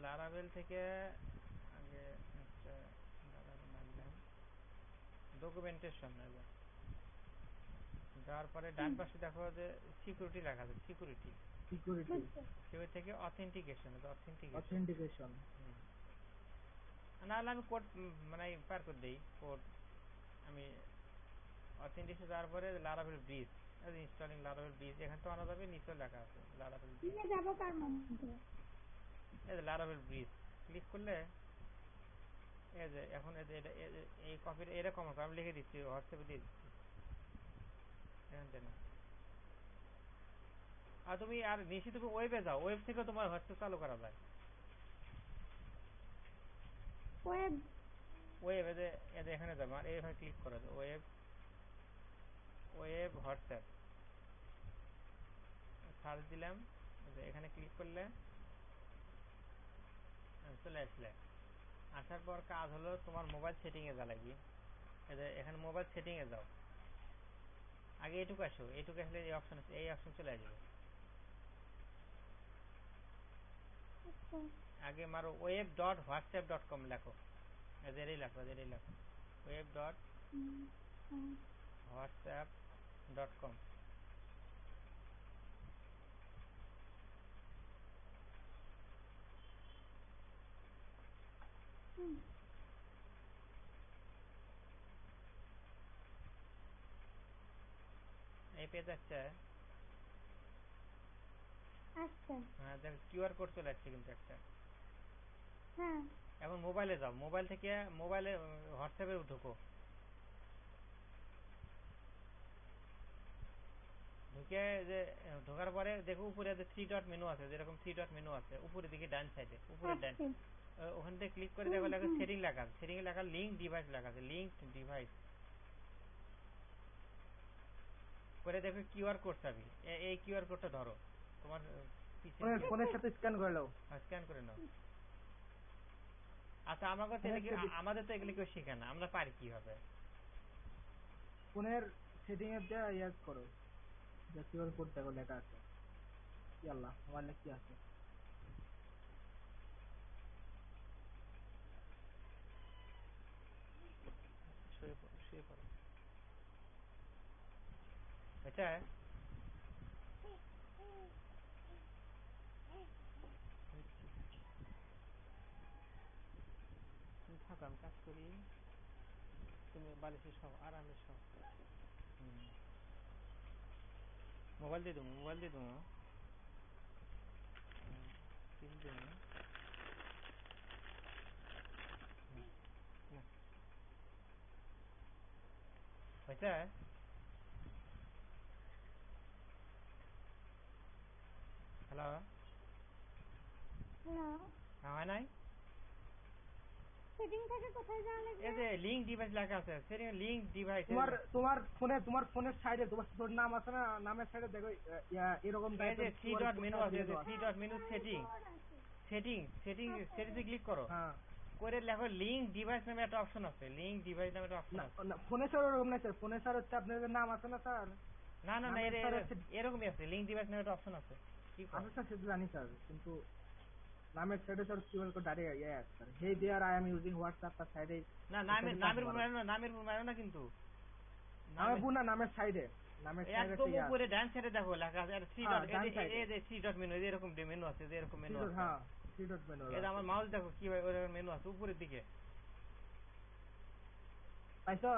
Laravel থেকে আগে একটা লারাভেল নামলাম, ডকুমেন্টেশন নেবে, যাওয়ার পরে ডান পাশে দেখো যে সিকিউরিটি লেখা আছে, সিকিউরিটি সেখান থেকে অথেন্টিকেশন, অথেন্টিকেশন না হলে আমি কোড মানে পার করে দিই কোড। আমি অথেন্টিকেশন যাওয়ার পরে Laravel bridge, installing Laravel bridge, এখান থেকে আনা যাবে, নিচে লেখা আছে লারাভেল ব্রিজ। যাবো কার মধ্যে, এই যে লারাভেল ব্রিজ ক্লিক করলে এই যে এখন এই কপির এরকম হবে, আমি লিখে দিচ্ছি, হোয়াটসঅ্যাপে দিয়ে দিচ্ছি এখান থেকে। আর তুমি আর নিশ্চিত তুমি ওয়েবে যাও, ওয়েব থেকে তোমার হোয়াটসঅ্যাপ চালু করা যায়। ওয়েব এখানে যাবো আর এইভাবে ক্লিক করা যায়, ওয়েব হোয়াটসঅ্যাপ সার্চ দিলাম, এখানে ক্লিক করলে চলে আসলে। আসার পর কাজ হলো তোমার মোবাইল সেটিং এ যা লাগবে, এখানে মোবাইল সেটিং এ যাও, আগে এটুকু আসো, এটুকু আসলে এই অপশন আছে, এই অপশন চলে আসবে। আগে মারো web.whatsapp.com লেখো, এদেরই লেখো web.whatsapp.com। এই পেজ আসছে, হ্যাঁ দেখো কিউআর কোড চলে আসছে কিন্তু একটা। এখন মোবাইলে যাও, মোবাইল থেকে মোবাইলে হোয়াটসঅ্যাপে ঢুকো, ঢুকে যে ঢোকার পরে দেখো উপরে যে 3 ডট মেনু আছে, যেরকম 3 ডট মেনু আছে উপরের দিকে ডান সাইডে, উপরের ডান, ওখান থেকে ক্লিক করে দেখো লেখা সেটিং লেখা আছে, সেটিং এ লেখা লিংক ডিভাইস লেখা আছে, লিংক ডিভাইস করে দেখো কিউআর কোড চাবি, এই কিউআর কোডটা ধরো তোমার ফোনের সাথে স্ক্যান করে নাও, স্ক্যান করে নাও। আচ্ছা আমাদের তো এগুলো কেউ শেখে না, আমরা পারি কিভাবে? ফোনের সেটিং এ যা ইয়া করো, যা কিউআর কোড দেখো লেখা আছে, ইয়াল্লাহ আমার কি আছে, শুয়ে পড়ো। এটা তুমি থাকো, আমি কাজ করি, তুমি বালিশে সব আরামে সব। মোবাইল দিয়ে দেবো, হয়েছে? হ্যালো, হয় নাই? সেটিং থেকে কোথায় যাওয়া লাগবে? এই যে লিংক ডিভাইস লেখা আছে, সেটিং লিংক ডিভাইস, তোমার ফোনের সাইডে তোর নাম আছে না, নামের সাইডে দেখো এরকম এই যে 3 ডট মেনু আছে, 3 ডট মেনু সেটিং ক্লিক করো, হ্যাঁ করে লেখো লিংক ডিভাইস নামে একটা অপশন আছে, লিংক ডিভাইস নামে একটা অপশন আছে। ফোনে স্যার ওরকম না স্যার, ফোনে স্যার হচ্ছে আপনাদের নাম আছে না স্যার? না এরকমই আছে, লিংক ডিভাইস নামে একটা অপশন আছে। কি আছে স্যার, সেটা জানি স্যার, কিন্তু নামের সাইডে স্যার কিউআর কোড দাঁড়িয়ে আছে sir, hey there I am using WhatsApp, তার সাইডে না নামের না, কিন্তু নামের সাইডে, একদম উপরে ডান সাইডে দেখো লেখা আছে 3 ডট, এই যে 3 ডট মেনু, এরকম মেনু আছে, এরকম মেনু আছে, হ্যাঁ 3 ডট মেনু, এই যে আমার মাউস দেখো কি ভাবে ওরকম মেনু আছে উপরের দিকে, পাইছো?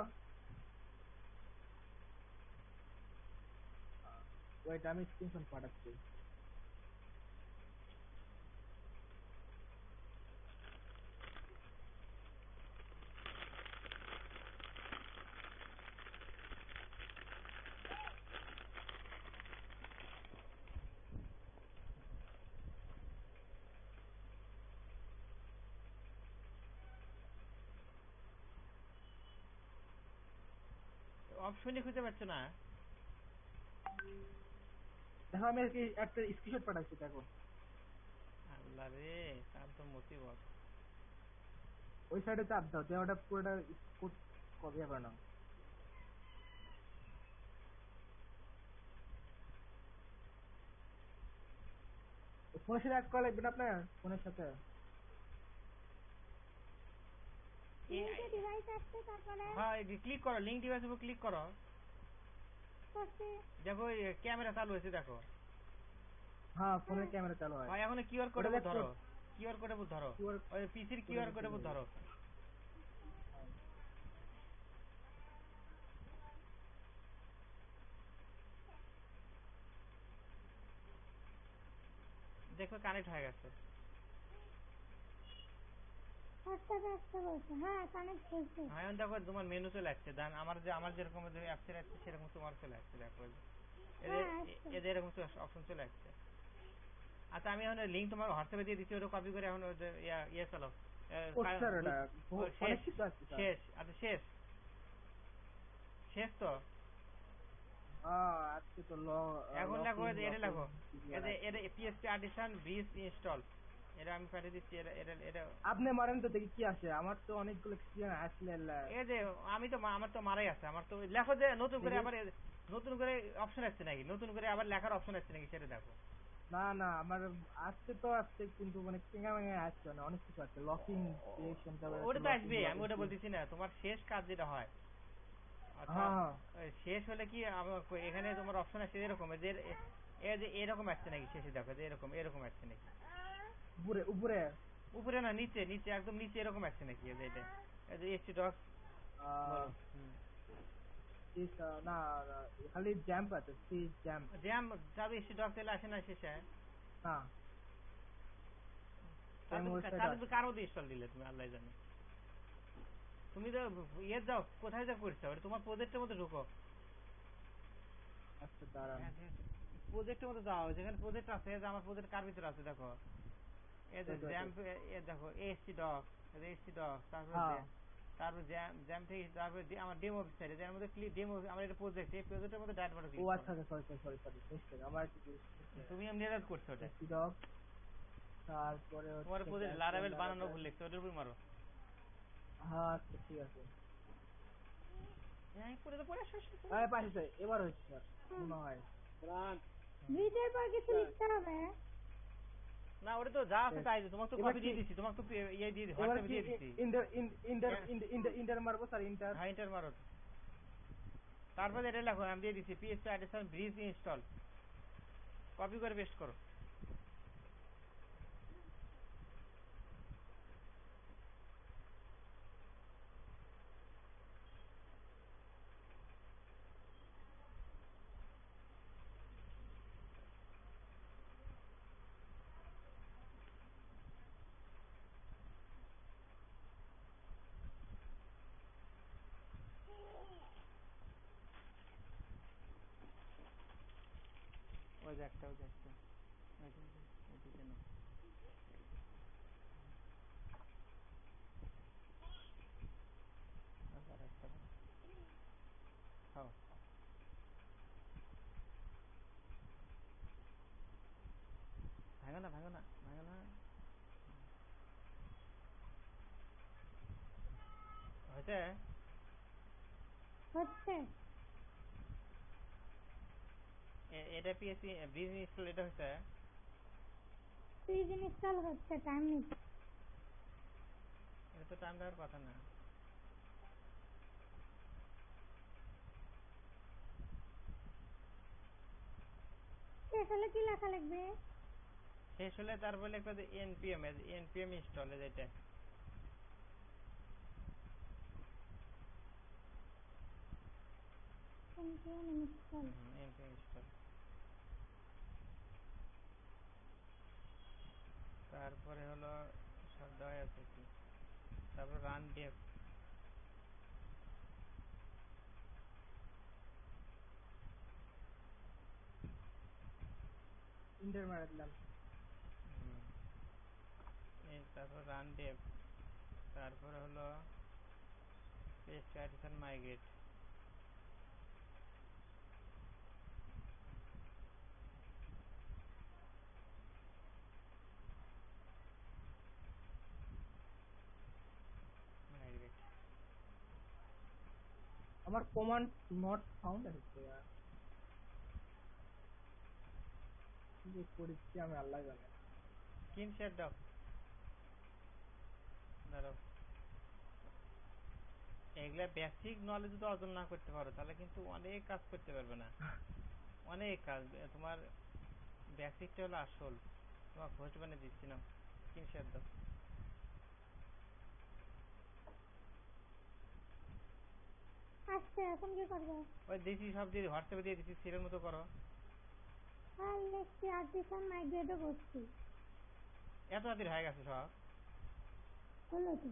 ওয়েট আমি স্ক্রিনশট পাঠাচ্ছি। অপশনই খুঁজে পাচ্ছ না? দেখো আমি একটা স্ক্রিনশট পাঠাচ্ছি, দেখো। আল্লাহ রে, তার তো মুসিবত। ওই সাইডে চাপ দাও, দিয়ে ওটা পুরোটা কপি করে নাও। ফোনের সাথে অ্যাড করা লাগবে না আপনার, ফোনের সাথে লিঙ্কে ডিভাইস আসছে তারপরে হ্যাঁ ক্লিক করো লিঙ্ক ডিভাইস উপর ক্লিক করো করছে দেখো ক্যামেরা চালু হয়েছে দেখো হ্যাঁ ফোনের ক্যামেরা চালু হয় এখন কিউআর কোড ওটা দেখ ধরো কিউআর কোড ধরো QR ওই পিসির কিউআর কোড ধরো দেখো কানেক্ট হয়ে গেছে হোয়াটসঅ্যাপে আসতে বলছে হ্যাঁ কানেক্ট হয়েছে হ্যাঁ এখন দেখো তোমার মেনু চলে আসছে দেন আমার যেরকম অ্যাপসের আসছে সেরকম তোমার চলে আসছে দেখো এদের হ্যাঁ, আসছে। এদের এরকম অপশন চলে আসছে আচ্ছা আমি এখন লিঙ্ক তোমার হোয়াটসঅ্যাপে দিয়ে দিচ্ছি ওটা কপি করে এখন ইয়ে চালাও পোস্টার এটা অনেক শেষ কিছু আছে স্যার শেষ আচ্ছা শেষ শেষ তো আজকে তো এখন দেখো এটা লেখো এটা পিএসপি আর্টিসান ব্রিজ ইনস্টল এটা আমি পাঠিয়ে দিচ্ছি এটা আপনি মারেন তো দেখি কি আসে আমার তো অনেকগুলো এক্সপিরিয়েন্স আসলে এই যে আমি তো আমার তো মারাই আছে আমার তো লেখো যে নতুন করে আবার নতুন করে অপশন আসছে নাকি নতুন করে আবার লেখার অপশন আসছে নাকি সেটা দেখো না না আমার আসছে তো আসছে কিন্তু মানে কেঙ্গা মেঙ্গা আসছে না অনেক কিছু আছে লকিং ক্রিয়েশন ওটা তো আসবে আমি ওটা বলতেছি না তোমার শেষ কাজ যেটা হয় অর্থাৎ শেষ হলে কি এখানে তোমার অপশন আসছে এরকম যে এরকম আসছে নাকি শেষে দেখো যে এরকম এরকম আসছে নাকি উপরে উপরে উপরে না নিচে নিচে একদম নিচে এরকম আসছে নাকি এই যে এটা এই যে এসটি ডক না খালি জ্যাম্প আছে সি জ্যাম্প জ্যাম যাবে এসটি ডক তেলে আসে না শেষে না তাহলে কার মধ্যে ইনস্টল দিলে তুমি আল্লাহ জানে তুমি তো ইয়ে যাও কোথায় যা করছো ওটা তোমার প্রজেক্টের মধ্যে ঢুকো আচ্ছা দাঁড়ান প্রজেক্টের মধ্যে যাও যেখানে প্রজেক্ট আছে যে আমার প্রজেক্ট কার ভিতরে আছে দেখো এই যে জ্যাম্প দেখো এসটি ডক এসটি ডক তারপর জ্যাম থেকে তারপর আমার ডেমো সাইড এর মধ্যে ক্লিক ডেমো আমার এটা প্রজেক্ট এই প্রজেক্টের মধ্যে ডাটা বাটা ও আচ্ছা সরি মিস্টেক আমার তুমি এমনি এরর করছো ওটা ডক তারপরে তোমার প্রজেক্ট লারাভেল বানানো ভুল লিখছো ওটার উপর মারো হ্যাঁ আচ্ছা ঠিক আছে এই পুরো তো পড়ে শেষ পাঠিয়েছে এবার হচ্ছে স্যার মনে হয় ব্রিজের পর কিছু লিখতে হবে না ওটা তো যা আছে তাই তোমাকে তো কপি দিয়ে দিছি তোমাকে তো ইয়ে দিয়ে দিছি হোয়াটসঅ্যাপে দিয়ে দিছি ইন্টার মারবো স্যার ইন্টার হ্যাঁ ইন্টার মারো তারপর এটা লেখো আমি দিয়ে দিছি PSP artisan bridge install copy করে পেস্ট করো ওই যে একটা ওইদিকে না আবার একটা হ্যাঁ ভাঙো না হয়েছে হচ্ছে এটা পিএসপি ব্রিজ ইনস্টল এটা হয়েছে ব্রিজ ইনস্টল হচ্ছে টাইম নিচ্ছে এটা তো টাইম দেওয়ার কথা না শেষ হলে কি লেখা লিখবে শেষ হলে তারপরে একটা এনপিএম ইনস্টল এটা ইনস্টল এনপিএম ইনস্টল তারপরে হলো সব দেওয়া আছে কি তারপর রান ডেভ ইন্টার মারা দিলাম তারপর রান ডেভ তারপরে হলো পেস্ট আর্টিসান মাইগ্রেট আমার কমান্ড নট ফাউন্ড আছে কি যে করেছি আমি আল্লাহ জানে স্ক্রিন শেয়ার দাও দাঁড়াও এগুলা বেসিক নলেজ যদি অর্জন না করতে পারো তাহলে কিন্তু অনেক কাজ করতে পারবে না, অনেক কাজ। তোমার বেসিকটা হলো আসল। তোমার হোস্ট বানিয়ে দিচ্ছি না, স্ক্রিনশট দাও। আচ্ছা এখন কি করবো? ওই দিছি সব দিয়ে হোয়াটসঅ্যাপে দিয়ে দিচ্ছি, সিরের মতো করো। হ্যাঁ লিখছি, আর্টিসান মাইগ্রেটও করছি। এত রাতের হয়ে গেছে সব। হলো তো।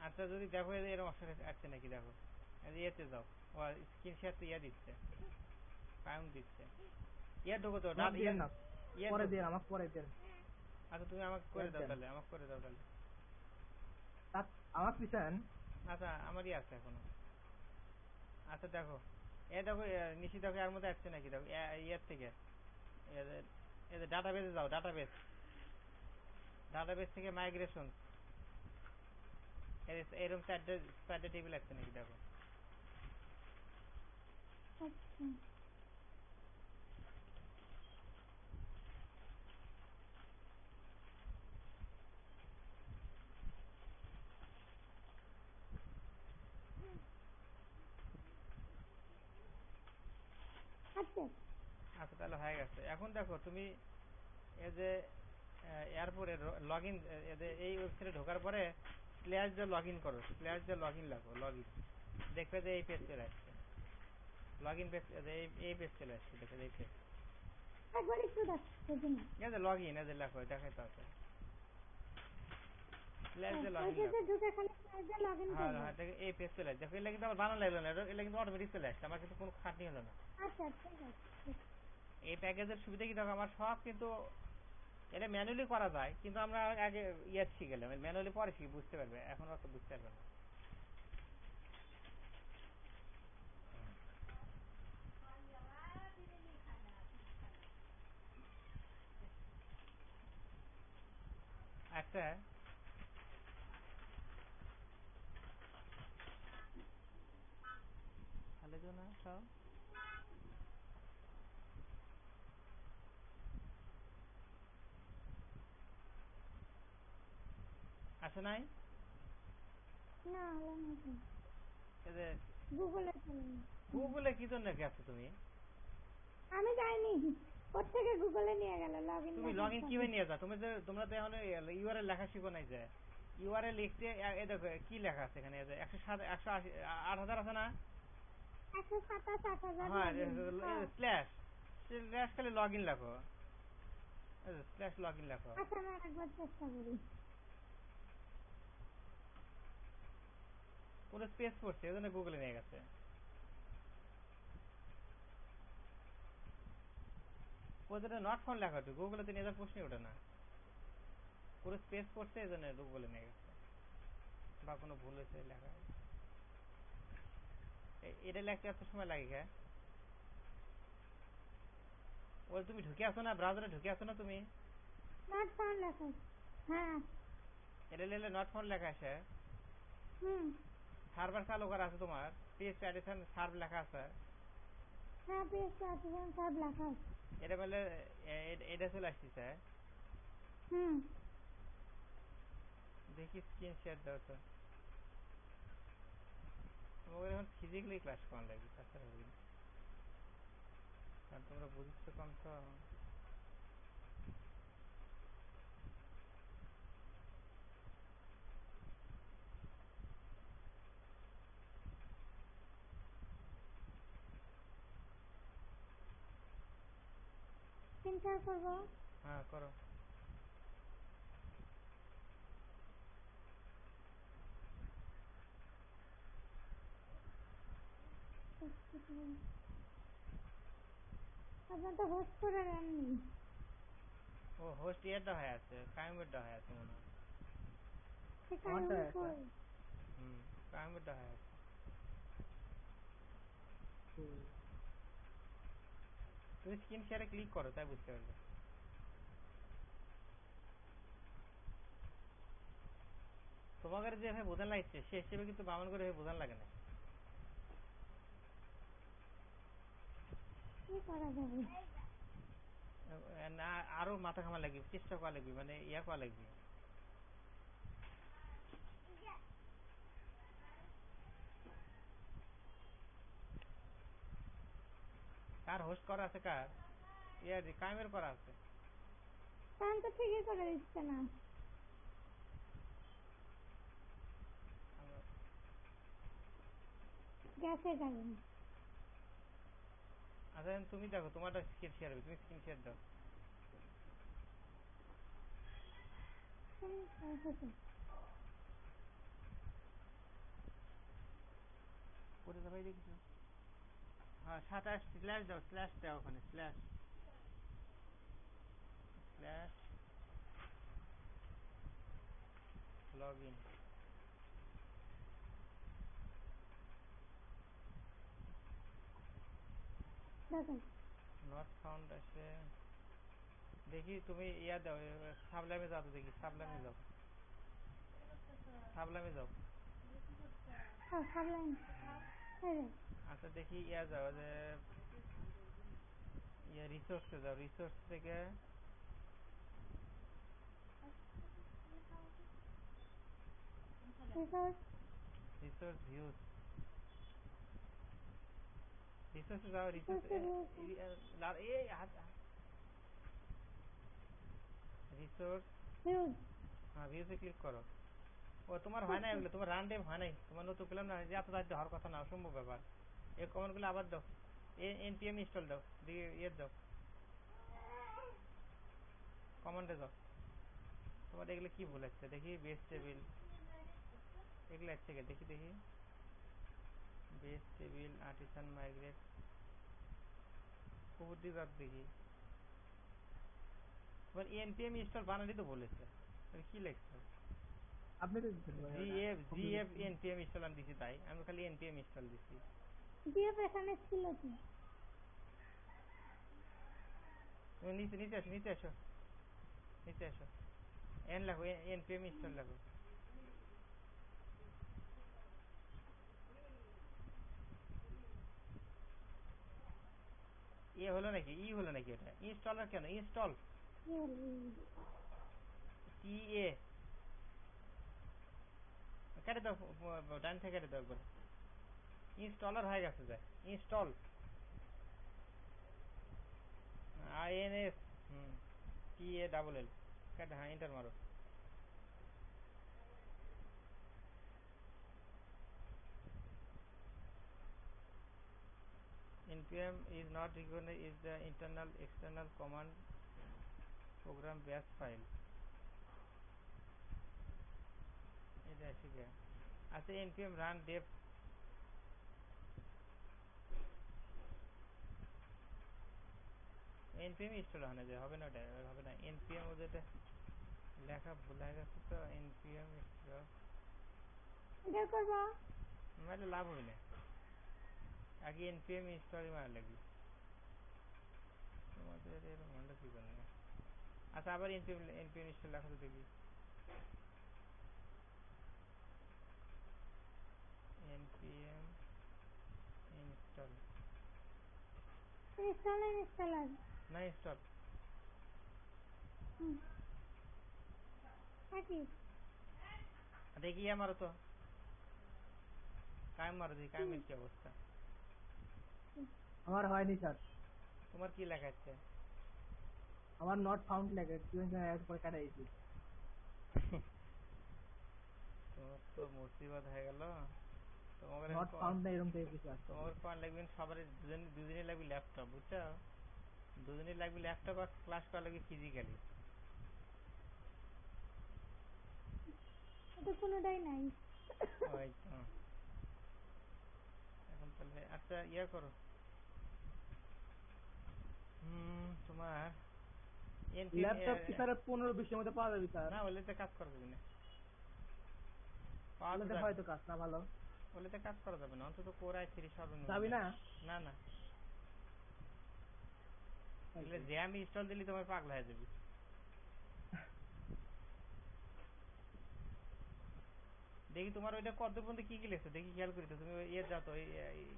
আচ্ছা যদি দেখো এরকম অপশন আসছে নাকি দেখো, ইয়েতে যাও, ও স্ক্রিনশট ইয়ে দিচ্ছে, কাউন্ট দিচ্ছে, ইয়ে ঢোকো তো আমাকে দিয়ে না, ইয়ে পরে ঢোকো। দিয়ে আমাকে পরে দেন। আচ্ছা তুমি আমাকে করে দাও দেন। তাহলে, আমাকে করে দাও তাহলে। আমাকে দিছেন? আচ্ছা আমারই আছে এখনো। আচ্ছা দেখো, এ দেখো নিশি দেখো এর মধ্যে আসছে নাকি দেখো, ইয়ের থেকে ডাটাবেসে যাও, ডাটাবেস থেকে মাইগ্রেশন, এরকম চারটে টেবিল আসছে নাকি দেখো। আচ্ছা আচ্ছা আচ্ছা তাহলে হয়ে গেছে। এখন দেখো তুমি এই যে এরপরে লগ ইন, এই ওয়েবসাইটে ঢোকার পরে স্ল্যাশ দিয়ে লগ ইন করো, স্ল্যাশ দিয়ে লগ ইন লাগো, লগ ইন, দেখবে যে এই পেজ চলে আসছে, লগ ইন পেজ, এই পেজ চলে আসছে, দেখবে এই পেজ। একবার একটু দেখো দিন। এই যে লগ ইন, এই যে লেখো দেখাই তো আছে, স্ল্যাশ দিয়ে লগ ওই ইন যে লাগো। ঢুকে খালি সাইডে লগইন হ্যাঁ করব। হ্যাঁ দেখো এই পেজ চলে আসছে। দেখো এটা কিন্তু আমার বানানো লাগলো না, এটা কিন্তু অটোমেটিক চলে আসছে, আমার কিন্তু কোনো খাটনি হলো না। আচ্ছা ঠিক আছে। এই প্যাকেজের সুবিধা কি দেখো, আমার সব কিন্তু এটা ম্যানুয়ালি করা যায়, কিন্তু আমরা আগে ইয়ে শিখে গেলাম, ম্যানুয়ালি পরে শিখে বুঝতে পারবে, এখন অত বুঝতে পারবে না। আচ্ছা তাহলে তো না সব আসে নাই। না হলো না তো। এই যে গুগলে চলে যাই। গুগলে কি জন্য গেছো তুমি? আমি যাইনি, কোত্থেকে গুগলে নিয়ে গেল লগইন? তুমি লগ ইন কিভাবে নিয়ে যাও? তোমরা তো এখন ইউআরএল লেখা শিখো নাই যে, ইউআরএল লিখতে এই দেখো কি লেখা আছে এখানে, 180 8,000 আছে না? 127 8,000 হ্যাঁ লগইন। স্ল্যাশ, স্ল্যাশ খালি লগ ইন লেখো, স্ল্যাশ লগ ইন লেখো। আচ্ছা আমি একবার চেষ্টা করি। পুরো স্পেস পড়ছে, এই জন্য গুগলে নিয়ে গেছে। ওদের নট ফোন লেখা তো গুগলে তো নিয়ে যাওয়ার প্রশ্নই ওঠে না, পুরো স্পেস পড়ছে এই জন্য গুগলে নিয়ে গেছে, বা কোনো ভুল হয়েছে লেখা। এটা লেখতে এত সময় লাগে কে? ওই তুমি ঢুকে আসো না, ব্রাউজারে ঢুকে আসো না তুমি, নট ফাউন্ড লেখা। হ্যাঁ। এটা লেলে নট ফোন লেখা আসে, হুম। সার্ভার চালু করা আছে তোমার, পিএইচপি অ্যাডিশন সার্ভ লেখা আছে, হ্যাঁ পিএসপি আর্টিসান সব লেখা আছে। এটা বলে এটা চলে আসতেছে। হুম। দেখি স্ক্রিন শেয়ার দাও তো। তোমাকে এখন ফিজিক্যালি ক্লাস করা লাগবে, তাছাড়া হবে না, কারণ তোমরা বুঝছো কম তো। স্ক্রিন শেয়ার করবো। হ্যাঁ করো। আপনার তো হোস্ট করে নেননি। ও হোস্ট ইয়েরটা হয়ে আছে, কাইমেরটা হয়ে আছে মনে হয়। সেখানে আমারটা আমি আছে। কই? কাইমেরটা হয়ে আছে। তুমি স্ক্রিন শেয়ারে ক্লিক করো, তাই বুঝতে পারবে। তোমাদের যেভাবে বোঝান লাগছে সে হিসেবে কিন্তু বামন করে বোঝান লাগে না। কি করা যাবে? না আরো মাথা ঘামা লাগবে, চেষ্টা করা লাগবে, মানে ইয়া করা লাগবে। কার হোস্ট করা আছে, কার ইয়ার কামের করা আছে। কাম তো ঠিকই করে দিচ্ছে না। গেছে কারেন্ট। আচ্ছা তুমি দেখো তোমারটা স্ক্রিন শেয়ার হবে, তুমি স্ক্রিন শেয়ার দাও। করে দাও ভাই, দেখিস হ্যাঁ 27 স্ল্যাশ দাও, স্ল্যাশ দাও ওখানে, স্ল্যাশ স্ল্যাশ লগ ইন। দেখো নট ফাউন্ড আছে, দেখি তুমি ইয়া দাও, সাবলামে যাও তো দেখি, সাবলামে যাও, সাবলামে যাও। সাবলাইন। আচ্ছা দেখি ইয়া যাও, যে ইয়া রিসোর্সে যাও, রিসোর্স থেকে রিসোর্স ভিউজ, রিসোর্সে যাও, রিসোর্স রিসোর্স হ্যাঁ ভিউজে ক্লিক করো। ও তোমার হয় না এগুলো, তোমার রান টাইম হয় নাই, তোমার নতুন পেলাম না, যে এত তাড়াতাড়ি হওয়ার কথা না, অসম্ভব ব্যাপার। এই কমান্ডগুলো আবার দাও, npm ইনস্টল দাও, দিয়ে ইয়ে দাও, কমান্ডে যাও। তোমার এগুলো কি ভুল হচ্ছে দেখি, বেস টেবিল এগুলো হচ্ছে কি দেখি, দেখি বেস টেবিল, আর্টিসান মাইগ্রেট, উপর দিয়ে যাও দেখি। তোমার npm ইনস্টল বানালি তো বলেছে, কি লিখছো? আপনি তো দিচ্ছেন ভাই, gf npm ইনস্টল আমি দিছি, তাই আমি খালি npm ইনস্টল দিছি। জিএফ এখানে ছিল তো। তুমি নিচে নিচে আসো, নিচে আসো, নিচে আসো, এন লেখো, npm ইনস্টল লেখো। এ হলো নাকি, ই হলো নাকি, এটা ইনস্টলার কেন, ইনস্টল টি এ কেটে দাও, ডান থেকে কেটে দাও একবার, ইনস্টলার হয়ে গেছে, যায় ইনস্টল INS TALL কেটে, হ্যাঁ এন্টার মারো। npm is not recognized is the internal external command program bash file, এটা এসে গিয়ে আচ্ছা npm run dev, npm install হয় না, যে হবে না, ওটা হবে না, npm ওদের লেখা ভুল হয়ে গেছে তো, npm ইনস্টল এটা করবো মানে লাভ হবে না, আগে npm ইনস্টল মারা লাগবে তোমাদের, এর মনটা কি করে না। আচ্ছা আবার npm ইনস্টল লেখা তো দেখি, npm ইনস্টল ইনস্টলার না, ইনস্টল একই। দেখি আমারও তো কায়েম মারো, দেখি কায়েমের কি অবস্থা। আমার হয়নি স্যার, তোমার কি লেখাচ্ছে? আমার নট ফাউন্ড লাগে, কি অ্যাড করে কাটাইছি। তোমার তো মুসিবত হয়ে গেল, তোমার নট ফাউন্ড না এরকম টাইপ কিছু আছে। তোমার কোন লাগবে, সবার দুজনে লাগবে ল্যাপটপ, বুঝছো, দুজনে লাগবে ল্যাপটপ, আর ক্লাস করা লাগবে ফিজিক্যালি। এটা কোনোটাই নাই। ওই তো এখন তাহলে আচ্ছা ইয়া করো, তোমার ল্যাপটপ কি স্যার 15-20 এর মধ্যে পাওয়া যাবে স্যার? না ওলেতে কাজ করা যাবে না, পাওয়া ওগুলোতে যাবে, হয়তো কাজ না ভালো ওলেতে কাজ করা যাবে না, অন্তত Core i3 সর্বনিম্ন যাবি না। না না এগুলো জ্যাম ইনস্টল দিলে তোমার পাগলা হয়ে যাবে। দেখি তোমার ওইটা কত পর্যন্ত কি কি লেখছো দেখি, খেয়াল করি তো, তুমি ইয়ে যাও তো,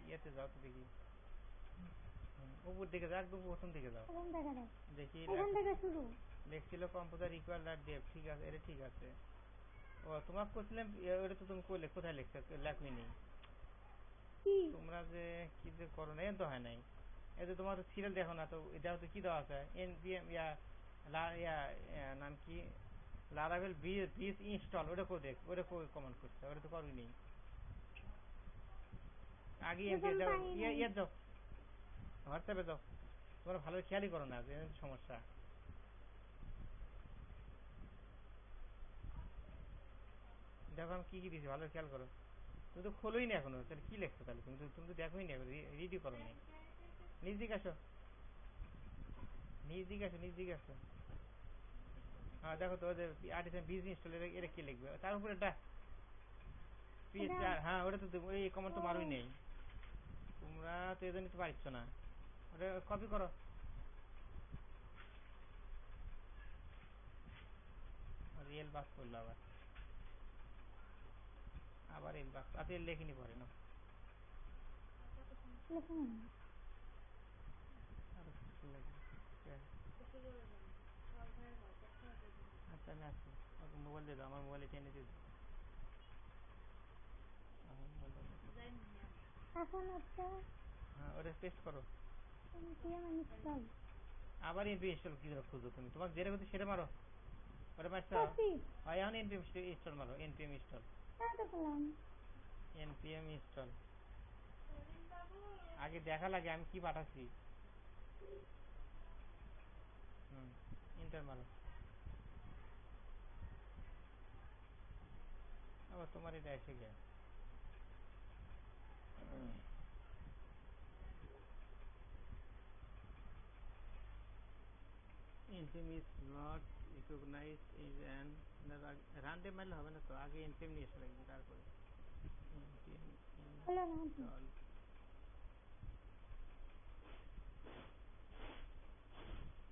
ইয়েতে যাও তো দেখি, উপর দিকে যাও, একদম প্রথম দিকে যাও, এখান থেকে দেখ, দেখি এখান থেকে শুরু। লেখছিল কম্পিউটার রিকোয়ার্ড ডেভ, ঠিক আছে, এটা ঠিক আছে। ও তোমার করছিলাম, ওটা তো তুমি করলে, কোথায় লেখছো, লেখনি নেই কি তোমরা যে কি যে করো না, তো হয় নাই, এই যে তোমার সিরিয়াল দেখো না তো, এটা হচ্ছে কি দেওয়া আছে npm নাম কি লারাভেল ব্রিজ ইনস্টল, ওটা কো দেখ, ওটা কো কমেন্ট করছে, ওটা তো করবি নেই আগে এখন দাও, পাই নাই। ইয়ে দাও, হোয়াটসঅ্যাপে দাও, তোমরা ভালো খেয়ালই করো না, যে সমস্যা। দেখো আমি কি কি দিয়েছি, ভালো খেয়াল করো। তুমি তো খোলোই না এখনো, তাহলে কি লেখছো তাহলে? তুমি তো দেখোই না, রিডই করো নি। নিজ দিকে আসো, নিজ দিকে আসো, নিজ দিকে আসো। হ্যাঁ দেখো তো, ওদের আর্টিসান বিজ ইনস্টল, এটা কি লিখবে তার উপরে? এটা- হ্যাঁ ওটা তো ওই কমেন্ট তো মারুই নেই, তোমরা তো এদের নিতে পারছো না, ওটা কপি করো। রিয়েল বাস করলো আবার, আবার এল বাস, আচ্ছা এল লেখিনি পরে না। লিখুন। আরো কিছু লাগবে। আচ্ছা আমি আসছি, ওকে মোবাইল দিয়ে দাও, আমার মোবাইলে টেনে দিয়ে দাও। আমার মোবাইলটা দাও। এখন হচ্ছে হ্যাঁ ওটা পেস্ট করো, npm install আবার এনপি ইনস্টল কি করে খুঁজো তুমি? তোমার যেটা করতে সেটা মারো, ওটা মারছো। করছি। এখন এনপিএম ইনস্টল মারো, এনপিএম ইনস্টল, তাই তো করলাম। Npm install. আগে দেখা লাগে আমি কি পাঠাচ্ছি। হুম, ইন্টার মারো। আবার তোমার এটা এসে গিয়ে npm is not recognized is an run day মারলে হবে না তো, আগে npm নিয়ে এসে লাগবে, তারপরে npm হলো না। install।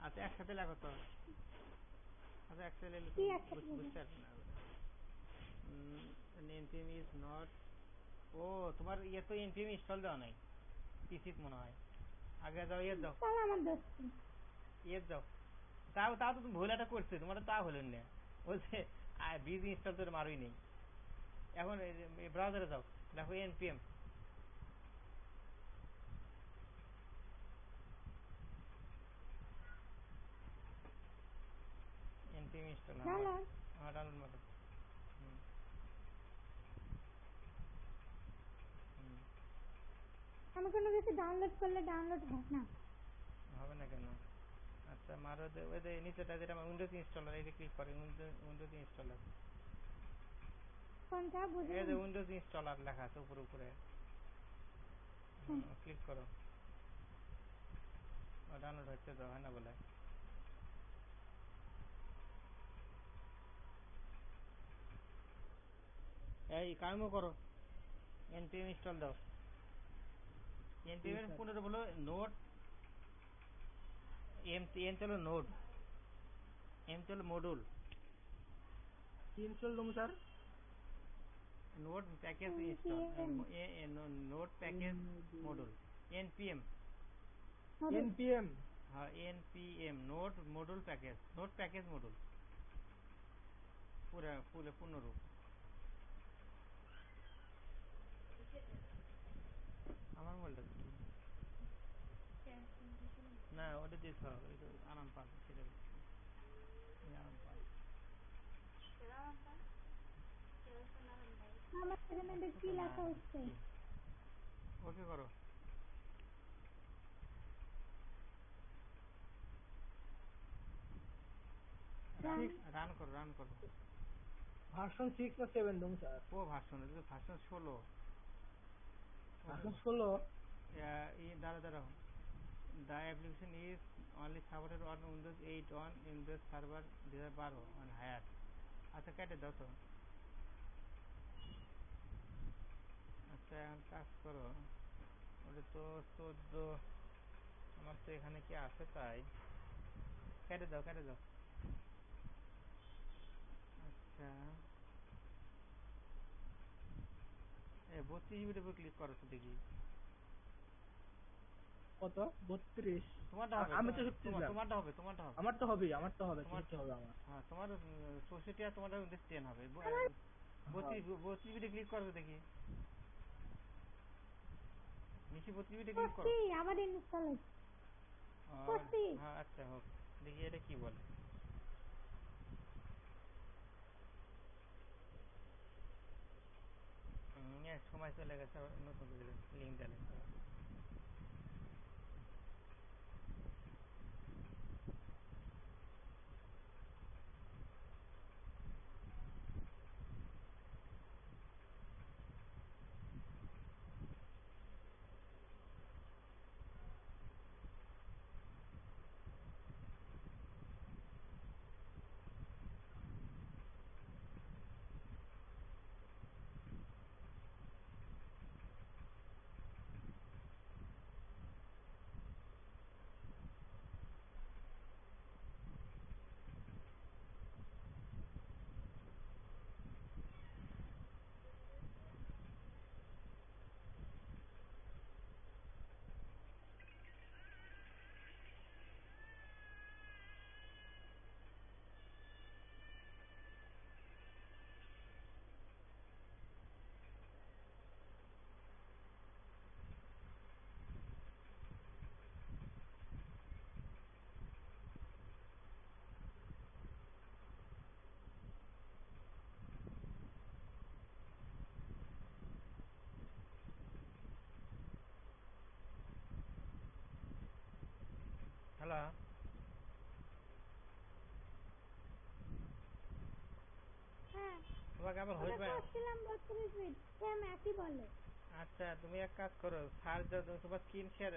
আচ্ছা একসাথে লাগো তো, আচ্ছা একসাথে লাগলে কি তুমি একসাথে লাগবে? বুঝতে পারবে না। npm is not, ও তোমার ইয়ে তো npm ইনস্টল দেওয়া নাই পিসিতে মনে হয়। আগে যাও, ইয়ে যাও, তাহলে আমার দোষ কি? ইয়ে যাও, তাও তাও তো তুমি ভুল একটা করছো, তোমার তা হলো না, বলছে বিজ ইনস্টল তো মারুই নেই। এখন ব্রাউজারে যাও, দেখো npm, npm ইনস্টল হলো। ডাউনলোড মারো। হুম, হুম, আমি কোনো কিছু ডাউনলোড করলে ডাউনলোড হয় না। হবে না কেন? আচ্ছা মারো, ওই যে নিচেটা যেটা উইন্ডোজ ইনস্টলার, এই যে ক্লিক করে উইন্ডোজ ইনস্টলার, কোনটা এই যে বুঝিনি। উইন্ডোজ ইনস্টলার লেখা আছে উপরে উপরে, ক্লিক করো। ডাউনলোড হচ্ছে তো, হয় না বলে। এই কামও করো, npm ইনস্টল দাও। npm এর পুনরায় বলো নোড, এম চলো নোড, এম চলো মডুল, কি ইনস্টল দেবো sir? Node package install, node package module, npm, npm হ্যাঁ npm node module package, node package module, পুরা পুরো পূর্ণরূপ। আমার মোবাইলটা কি না, ওটা দিতে হবে, ওই তো আরাম পাল সেটা দিচ্ছি, আরাম পাল। আমার এখানে কি লেখা হচ্ছে? ওকে করো, রান করো, রান করো। ভার্সন 6 বা 7 দেবো স্যার? ও ভার্সন, এটা তো ভার্সন 16। ভার্সন 16? দাঁড়া দাঁড়াও, the application is only supported on Windows 8 on Windows Server 2012 on higher। আচ্ছা কেটে দাও তো। আচ্ছা এখন কাজ করো, ওটা তো 14, আমার তো এখানে কি আছে তাই, কেটে দাও কেটে দাও। আচ্ছা 32 জিবির উপর ক্লিক করো তো দেখি। কত? 32? তোমারটা হবে, আমি তো 36 তোমারটা হবে, তোমারটা হবে, আমার তো হবে, আমার তো হবে, তোমার 63 হবে আমার। হ্যাঁ তোমার 64 আর তোমার Windows 10 হবে। আমার 32 জিবিতে ক্লিক করো দেখি, নিচে 32 জিবিতে ক্লিক করো। করছি, আবার ইনস্টল হচ্ছে। করছি। হ্যাঁ আচ্ছা হোক, দেখি এটা কি বলে। সময় চলে গেছে, আবার নতুন করে লিঙ্ক দিলেন। হ্যালো, হ্যাঁ, তোমাকে আবার ওটা হইবে। করছিলাম 32 মিনিট, সেম একই বলে। আচ্ছা তুমি এক কাজ করো, সার্চ দাও, তুমি তোমার স্ক্রিন শেয়ার,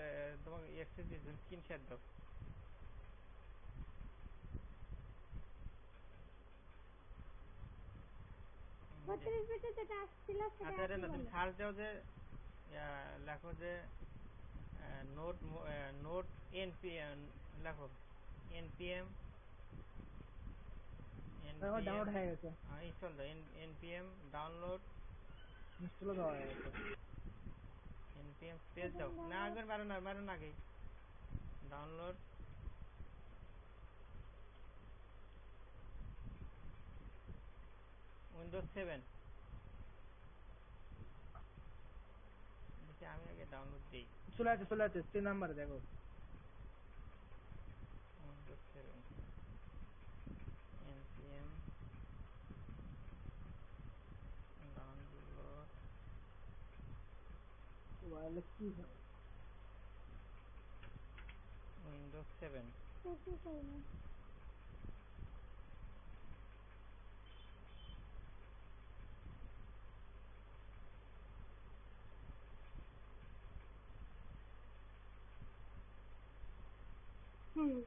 তোমাকে এক্সেস দিয়েছো, স্ক্রিন শেয়ার দাও। 32 মিনিটে যেটা আসছিল সেটা আচ্ছা এটা একই না, তুমি বলে। সার্চ দাও যে লেখো যে নোট নোট এনপিএম, লেখো এনপিএম আমার ডাউনলোড হয়ে গেছে, ইনস্টল দাও, npm ডাউনলোড, ইনস্টল দেওয়া হয়ে গেছে। npm স্পেস দাও, না একবার মারো না আগে, ডাউনলোড উইন্ডোজ 7। দেখি আমি আগে ডাউনলোড দিই। চলে আছে, স্ক্রিন নাম্বার দেখো। উইন্ডোজ 7 npm ডাউনলোড ওয়াইলে কি হয়? উইন্ডোজ 7। কিছু করি না। হুম,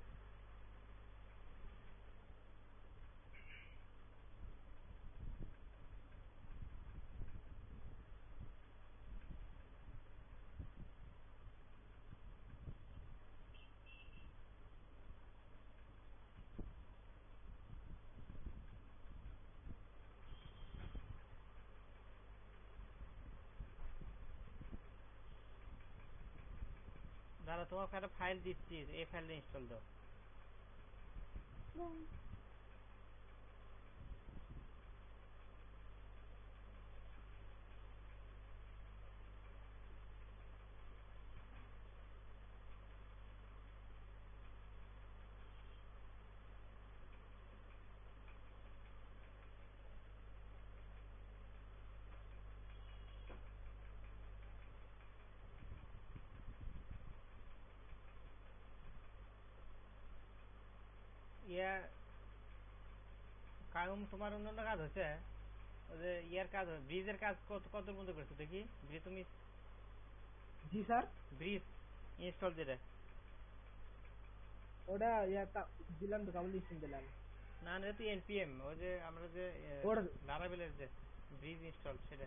দাঁড়া, তোমাকে একটা ফাইল দিচ্ছি, এই ফাইলটা ইনস্টল দাও। দেন। ইয়া কারণ তোমার অন্য কাজ হচ্ছে, ওই যে ইয়ার কাজ, ব্রিজের কাজ কত কত পর্যন্ত করছো দেখি। ব্রিজ তুমি জি স্যার, ব্রিজ ইনস্টল যেটা, ওটা দিলাম তো, কাবুল লিস্টিং দিলাম। না না তুই এনপিএম, ওই যে আমরা যে ওটা লারাবেলের যে ব্রিজ ইনস্টল সেটা,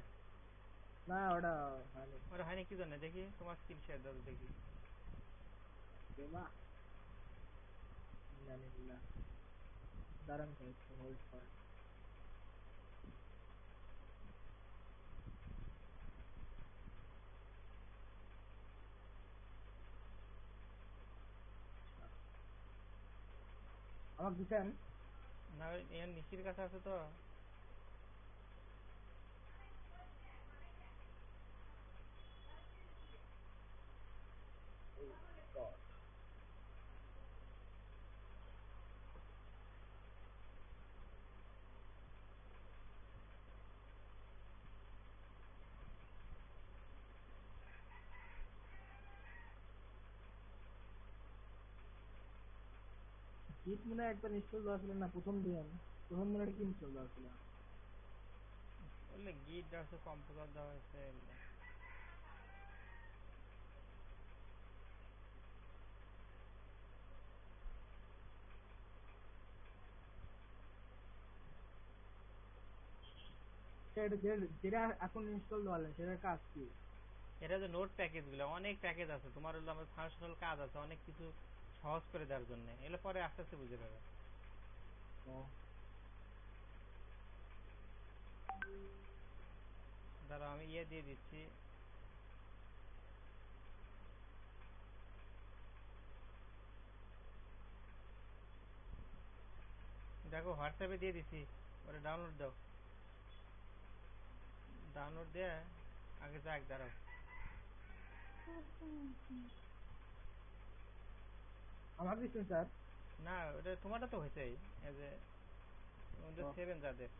না, ওটা হয়নি। ওটা হয়নি কি জন্য দেখি, তোমার স্ক্রিন শেয়ার দাও দেখি। দেবা জানি না, দাঁড়ান তো একটু হোল্ড করেন। আমাকে দিচ্ছেন? না এর নিশ্চির কাছে আছে তো। গিট মনে হয় একবার ইনস্টল দেওয়া ছিল না প্রথম দিন, প্রথম মনে হয় কি ইনস্টল দেওয়া ছিল। বললে গিট দেওয়া হয়েছে, কম্পোজার দেওয়া হয়েছে, যেটা এখন ইনস্টল দেওয়ালেন সেটার কাজ কি? এটা যে নোট প্যাকেজ গুলো, অনেক প্যাকেজ আছে তোমার, হলো আমার ফাংশনাল কাজ আছে অনেক কিছু সহজ করে দেওয়ার জন্য, এগুলো পরে আস্তে আস্তে বুঝে পাবে। ও দাঁড়াও আমি ইয়ে দিয়ে দিচ্ছি, দেখো হোয়াটসঅ্যাপে দিয়ে দিচ্ছি, ওটা ডাউনলোড দাও, ডাউনলোড দিয়ে আগে যাক, দাঁড়াও। আমার দিচ্ছেন স্যার? না ওটা তোমারটা তো হয়েছে, এই যে উইন্ডোজ 7 যাদের,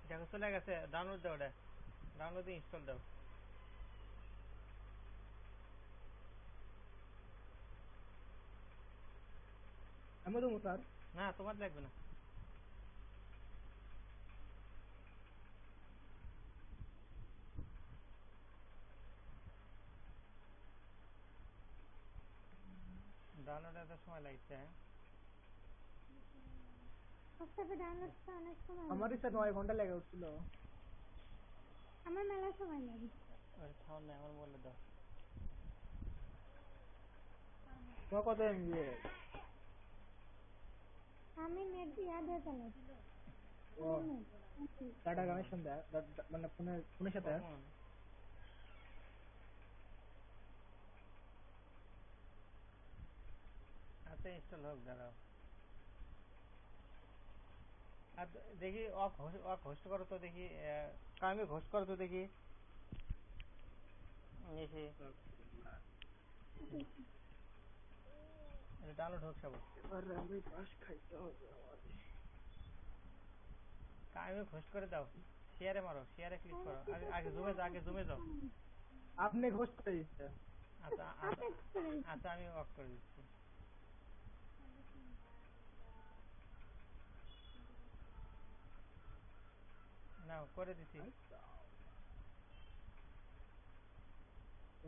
দেখো চলে গেছে, ডাউনলোড দাও, ওটা ডাউনলোড দিয়ে ইনস্টল দাও। আমি দেবো স্যার? না তোমার লাগবে না, ডাউনলোড এত সময় লাগছে। হোয়াটসঅ্যাপে ডাউনলোড তো অনেক সময় লাগে। আমারই স্যার 9 ঘন্টা লেগে হচ্ছিল। আমার মেলা সময় লাগে। খাওয়ার নেই আমার, বলে দাও। তোমার কত এমবি? আমি নেট দিয়ে চালাই। ও ডাটা কানেকশন দেয় মানে ফোনের সাথে? কখন? আচ্ছা ইনস্টল হোক, দাঁড়াও। আর দেখি অফ হোস্ট করো তো দেখি, আমি হোস্ট করো তো দেখি, এসে ডাউনলোড হোক সব। এবার আমি পাস খাইতে হবে আমার। আমি হোস্ট করে দাও, শেয়ারে মারো, শেয়ারে ক্লিক করো, আগে আগে জুমে যাও, আগে জুমে যাও। আপনি ঘোষ করে দিচ্ছেন? আচ্ছা আচ্ছা আচ্ছা, আমি অফ করে দিচ্ছি। না করে দিচ্ছি।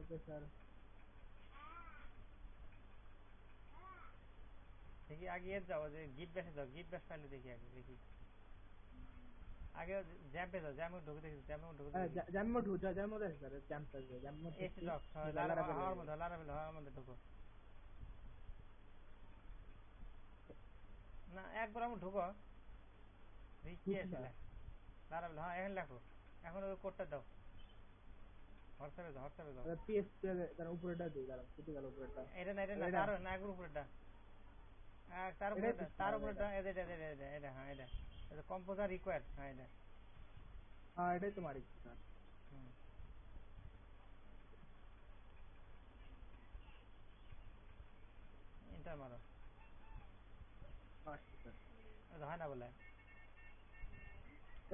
Okay sir. দেখি আগে এর যাও, যে গিট ব্যাশে যাও, গিট ব্যাশ ফাইলে দেখি, আগে দেখি, আগে জ্যাম্পে যাও, জ্যামে ঢুকে দেখি, জ্যামে ঢুকে দেখি। জ্যাম মোড হুজা জ্যাম মোড আছে স্যার, জ্যাম আছে জ্যাম মোড। এসে যাও, হাওয়ার মধ্যে, হাওয়ার মধ্যে ঢুকো। না একবার আমি ঢুকো, দেখি কি আছে। লারাবেল, হ্যাঁ এখন লেখো, এখন ওই কোডটা দাও, হোয়াটসঅ্যাপে যাও, হোয়াটসঅ্যাপে যাও। পিএসপি এর উপরেটা দিই, দাঁড়ান কেটে গেল উপরেটা। এটা না, এটা না, তার না, একবার উপরেটা, তার উপরেটা, তার উপরেটা, এটা এটা এটা এটা, হ্যাঁ এটা কম্পোজার রিকোয়ার্ড, হ্যাঁ এটা। হ্যাঁ এটাই তো মারিচ্ছি স্যার। এন্টার মারো, আসছে স্যার। এটা হয় না বলে।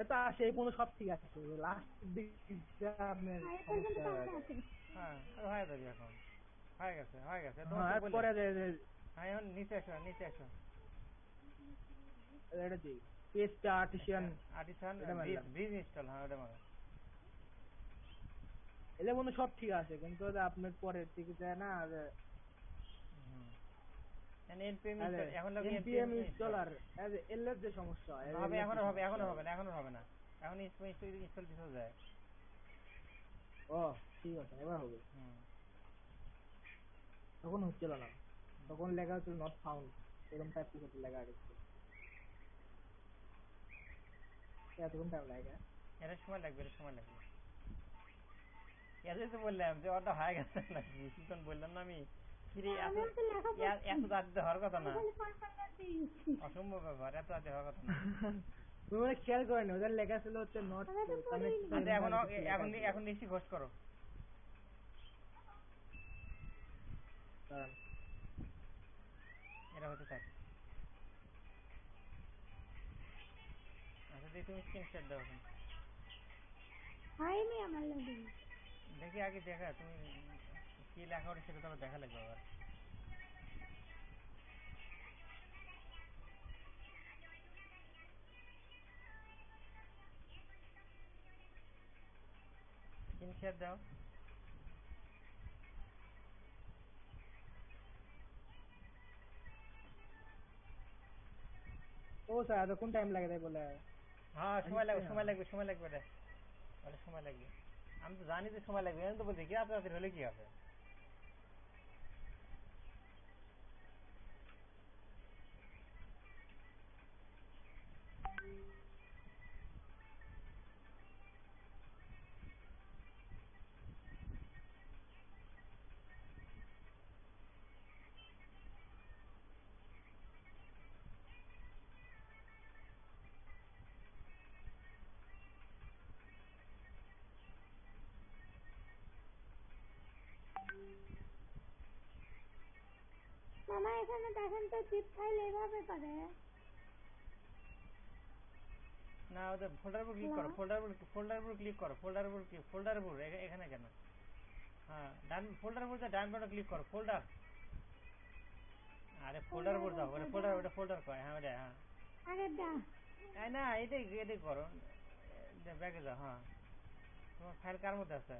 এটা সেই পর্যন্ত সব ঠিক আছে, লাস্ট দিকটা আপনার এই পর্যন্ত সমস্যা কেমন হয়ে যায়। আছে? হ্যাঁ হয়ে যাবে এখন, হয়ে গেছে, হয়ে গেছে, তোমার হ্যাঁ তো বললে। পরে হ্যাঁ এখন নিচে আসো, নিচে আসো। এটা দিই পিএসপি আর্টিসিয়ান, আর্টিসান এটা মারলাম। ব্রিজ ইনস্টল, হ্যাঁ ওটা মারো। এলে মনে সব ঠিক আছে, কিন্তু আপনার পরের দিকে যায় না। এনপিএম ইনস্টল, এখন লাগবে এনপিএম ইনস্টল আর এল এর যে সমস্যা হয় হবে, এখনো হবে, এখনো হবে না, এখনো হবে না, এখন ইনস্টল দিতে যায়। ও ঠিক আছে, এবার হবে। হুম, তখন হচ্ছিল না, তখন লেখা হচ্ছিল নট ফাউন্ড, এরকম টাইপ কিছু একটা লেখা আছে। এতক্ষণ টাইম লাগে? এটা সময় লাগবে, এটা সময় লাগবে। এতই তো বললাম যে ওটা হয়ে গেছে নাকি, কিছুক্ষণ বললাম না আমি, কিরে এত আমি তো লেখা পড়ছি। এত রাতে হওয়ার কথা না, আমি খালি কনফার্ম দিয়েছি। অসম্ভব ব্যাপার, এত রাতে হওয়ার কথা না। তুমি মানে খেয়াল করেনি ওদের লেখা ছিল হচ্ছে নট আমরা তো কানেক্ট পড়িনি। আচ্ছা এখন নিশ্চি ঘোষ করো। এটা হতে থাক। আচ্ছা তুমি স্ক্রিনশট দাও এখন। হয়নি আমার লোডিং। দেখি আগে দেখা তুমি কি লেখা ওটা সেটা তোমার দেখা লাগবে আবার। স্ক্রিনশট দাও। ও স্যার এতক্ষণ টাইম লাগে তাই বলে হ্যাঁ সময় লাগবে রে। অনেক সময় লাগবে। আমি তো জানি যে সময় লাগবে, আমি তো বলছি কি এত রাত্রি হলে কি হবে। মামা এখানে দেখেন তো জিপ ফাইল এভাবে করে। না ওদের ফোল্ডার উপর ক্লিক করো, ফোল্ডার উপর ক্লিক করো, ফোল্ডার উপর এখানে কেন? হ্যাঁ ডান ফোল্ডার উপর ডান বাটন ক্লিক করো, ফোল্ডার। আরে ফোল্ডার উপর যাও, ওটা ফোল্ডার কয়। হ্যাঁ ওটা, হ্যাঁ আগেরটা। না এটাই করো, ব্যাকে যাও। হ্যাঁ তোমার ফাইল কার মধ্যে আছে?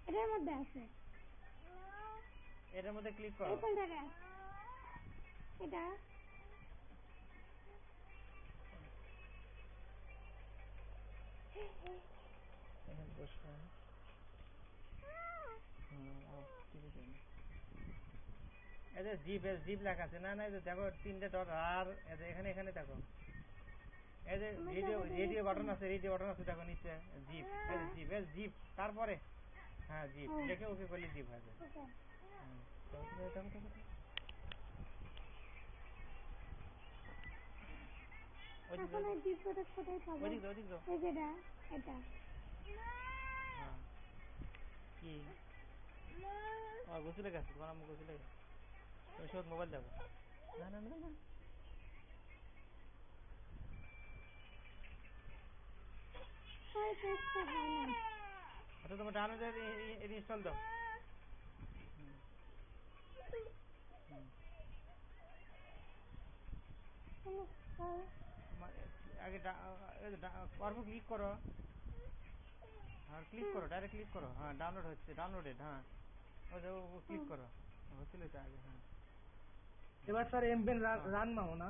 এটার মধ্যে আছে। এটার মধ্যে ক্লিক করো। এই ফোল্ডারে এটা এখানে বসো। এই যে জিপ লেখা আছে। না এই যে দেখো 3টে ডট আর এখানে দেখো। এই যে রেডিও বাটন আছে দেখো নিচে জিপ। এই যে জিপ তারপরে হ্যাঁ জিপ লিখে ওকে করলে জিপ হবে। এখন এই জিপ কোথায় পাবো? ওদিক দাও। এই যেটা এটা হ্যাঁ কি গোসলে গেছে, তোমার আম্মু গোসলে গেছে। তুমি সব মোবাইল দেখো। না ওই টেস্টটা হয় না। আচ্ছা তোমার ডাউনলোড ইনস্টল দাও। আগে পর্ব ক্লিক করো। হ্যাঁ ক্লিক করো, ডাইরেক্ট ক্লিক করো। হ্যাঁ ডাউনলোড হচ্ছে, ডাউনলোডেড। হ্যাঁ ওই যে ক্লিক করো, হচ্ছিল তো আগে। হ্যাঁ এবার স্যার এমবেন রান নাও না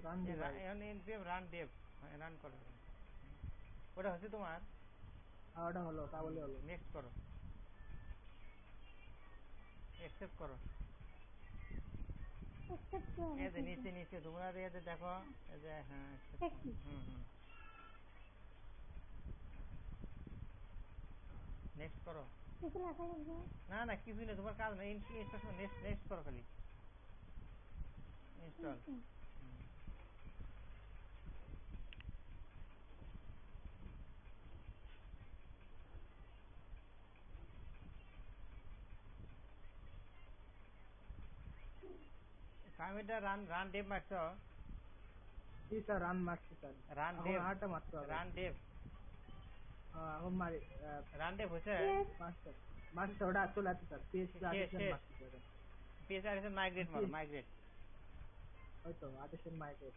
রান এখন এনপিএম রান ডেভ রান করো। ওটা হচ্ছে তোমার। ওটা হলো তাহলে হলো। নেক্সট করো, অ্যাকসেপ্ট করো। অ্যাকসেপ্ট করো। এই যে নিচে তোমরা এতে দেখো। এই যে হ্যাঁ নেক্সট করো। কিছু লেখা লাগবে? না কিছুই না, তোমার কাজ না। ইনস্টলেশন নেক্সট করো খালি। ইনস্টল। কামিটা রান ডেভ মারছো? জি স্যার রান মারছি স্যার। রান এখন ডেভ, আরটা মারতে হবে। রান ডেভ এখন মারি রান ডেভ হচ্ছে। মারছে ওটা চলে আসছে স্যার। পিএইচপি আদেশন শেষ। মারছি স্যার। পিএসআর মাইগ্রেট মারো, মাইগ্রেট। ওই তো আদেশন মাইগ্রেট।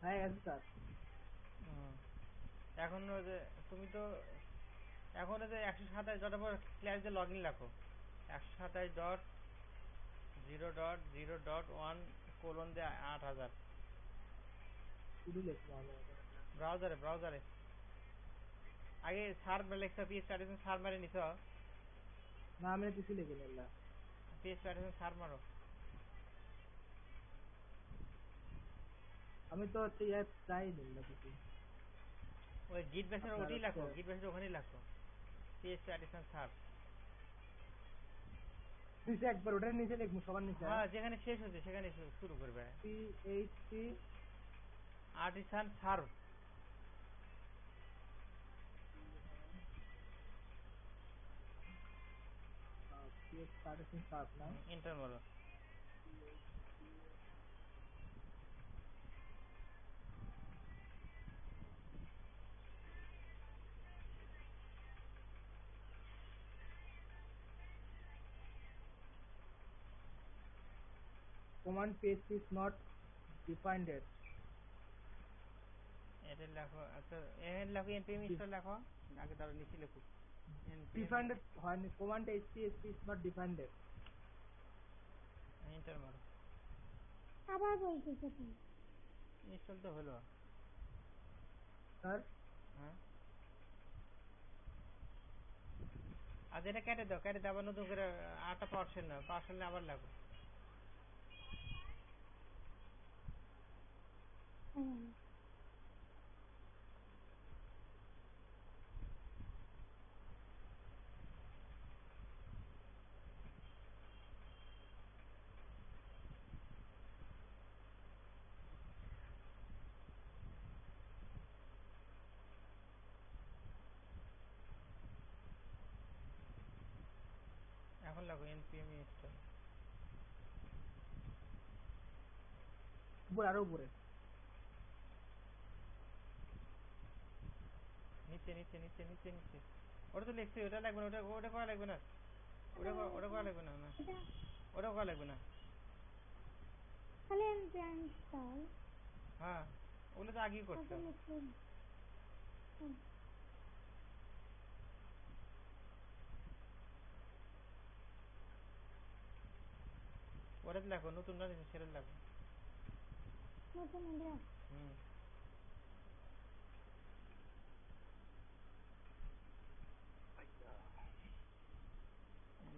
হয়ে গেছে স্যার। এখন ওই যে তুমি তো এখন ওই যে 127 ডটের পর ক্লাস যে লগ ইন লেখো। 127.0.0.1 দিয়ে 8000 শুধু লিখবো আমি এটা। ব্রাউজারে আগে সার্ভ লেখছো, পিএস সার্ভ মেরে নিছো। না আমি কিছু লিখিনি না। PHP artisan সার মারো। আমি তো হচ্ছে ইয়ে চাইনি না কিছু। ওই git bash এর আপনার ওটাই হচ্ছে লেখো, git bash এর ওখানেই লেখো PHP artisan সার। নিচে একবার ওটার নিচে লিখবো, সবার নিচে। হ্যাঁ, যেখানে শেষ হচ্ছে সেখানে শুরু করবে। PHP artisan serve। PHP artisan serve না। এন্টার মারো। command PHP is not defined yet. এটা লেখো। আচ্ছা এখানে লেখো npm install লেখো। আগে তার নিচে লেখো npm defined হয়নি, command PHP is not defined yet. Enter মারো। আবার বলতেছে তো। ইনস্টল তো হলো। স্যার হ্যাঁ, আজ এটা কেটে দাও, কেটে দাও, আবার নতুন করে আটা পাওয়ারশেল নাও, পাওয়ারশেল নিয়ে আবার লাগো। হুম। এখন লাগো npm install। উপরে, আরো উপরে। নিচে নিচে নিচে নিচে নিচে। ওটা তো লিখছি, ওটা লাগবে না, ওটা ওটা করা লাগবে না, ওটা করা লাগবে না, না এটা ওটা করা লাগবে না। খালি npm install। হ্যাঁ, ওগুলো তো আগেই করছো। তারপর লিখতে হুম। ওটা লেখো, নতুন না সেটা লেখো। নতুন এটা হুম,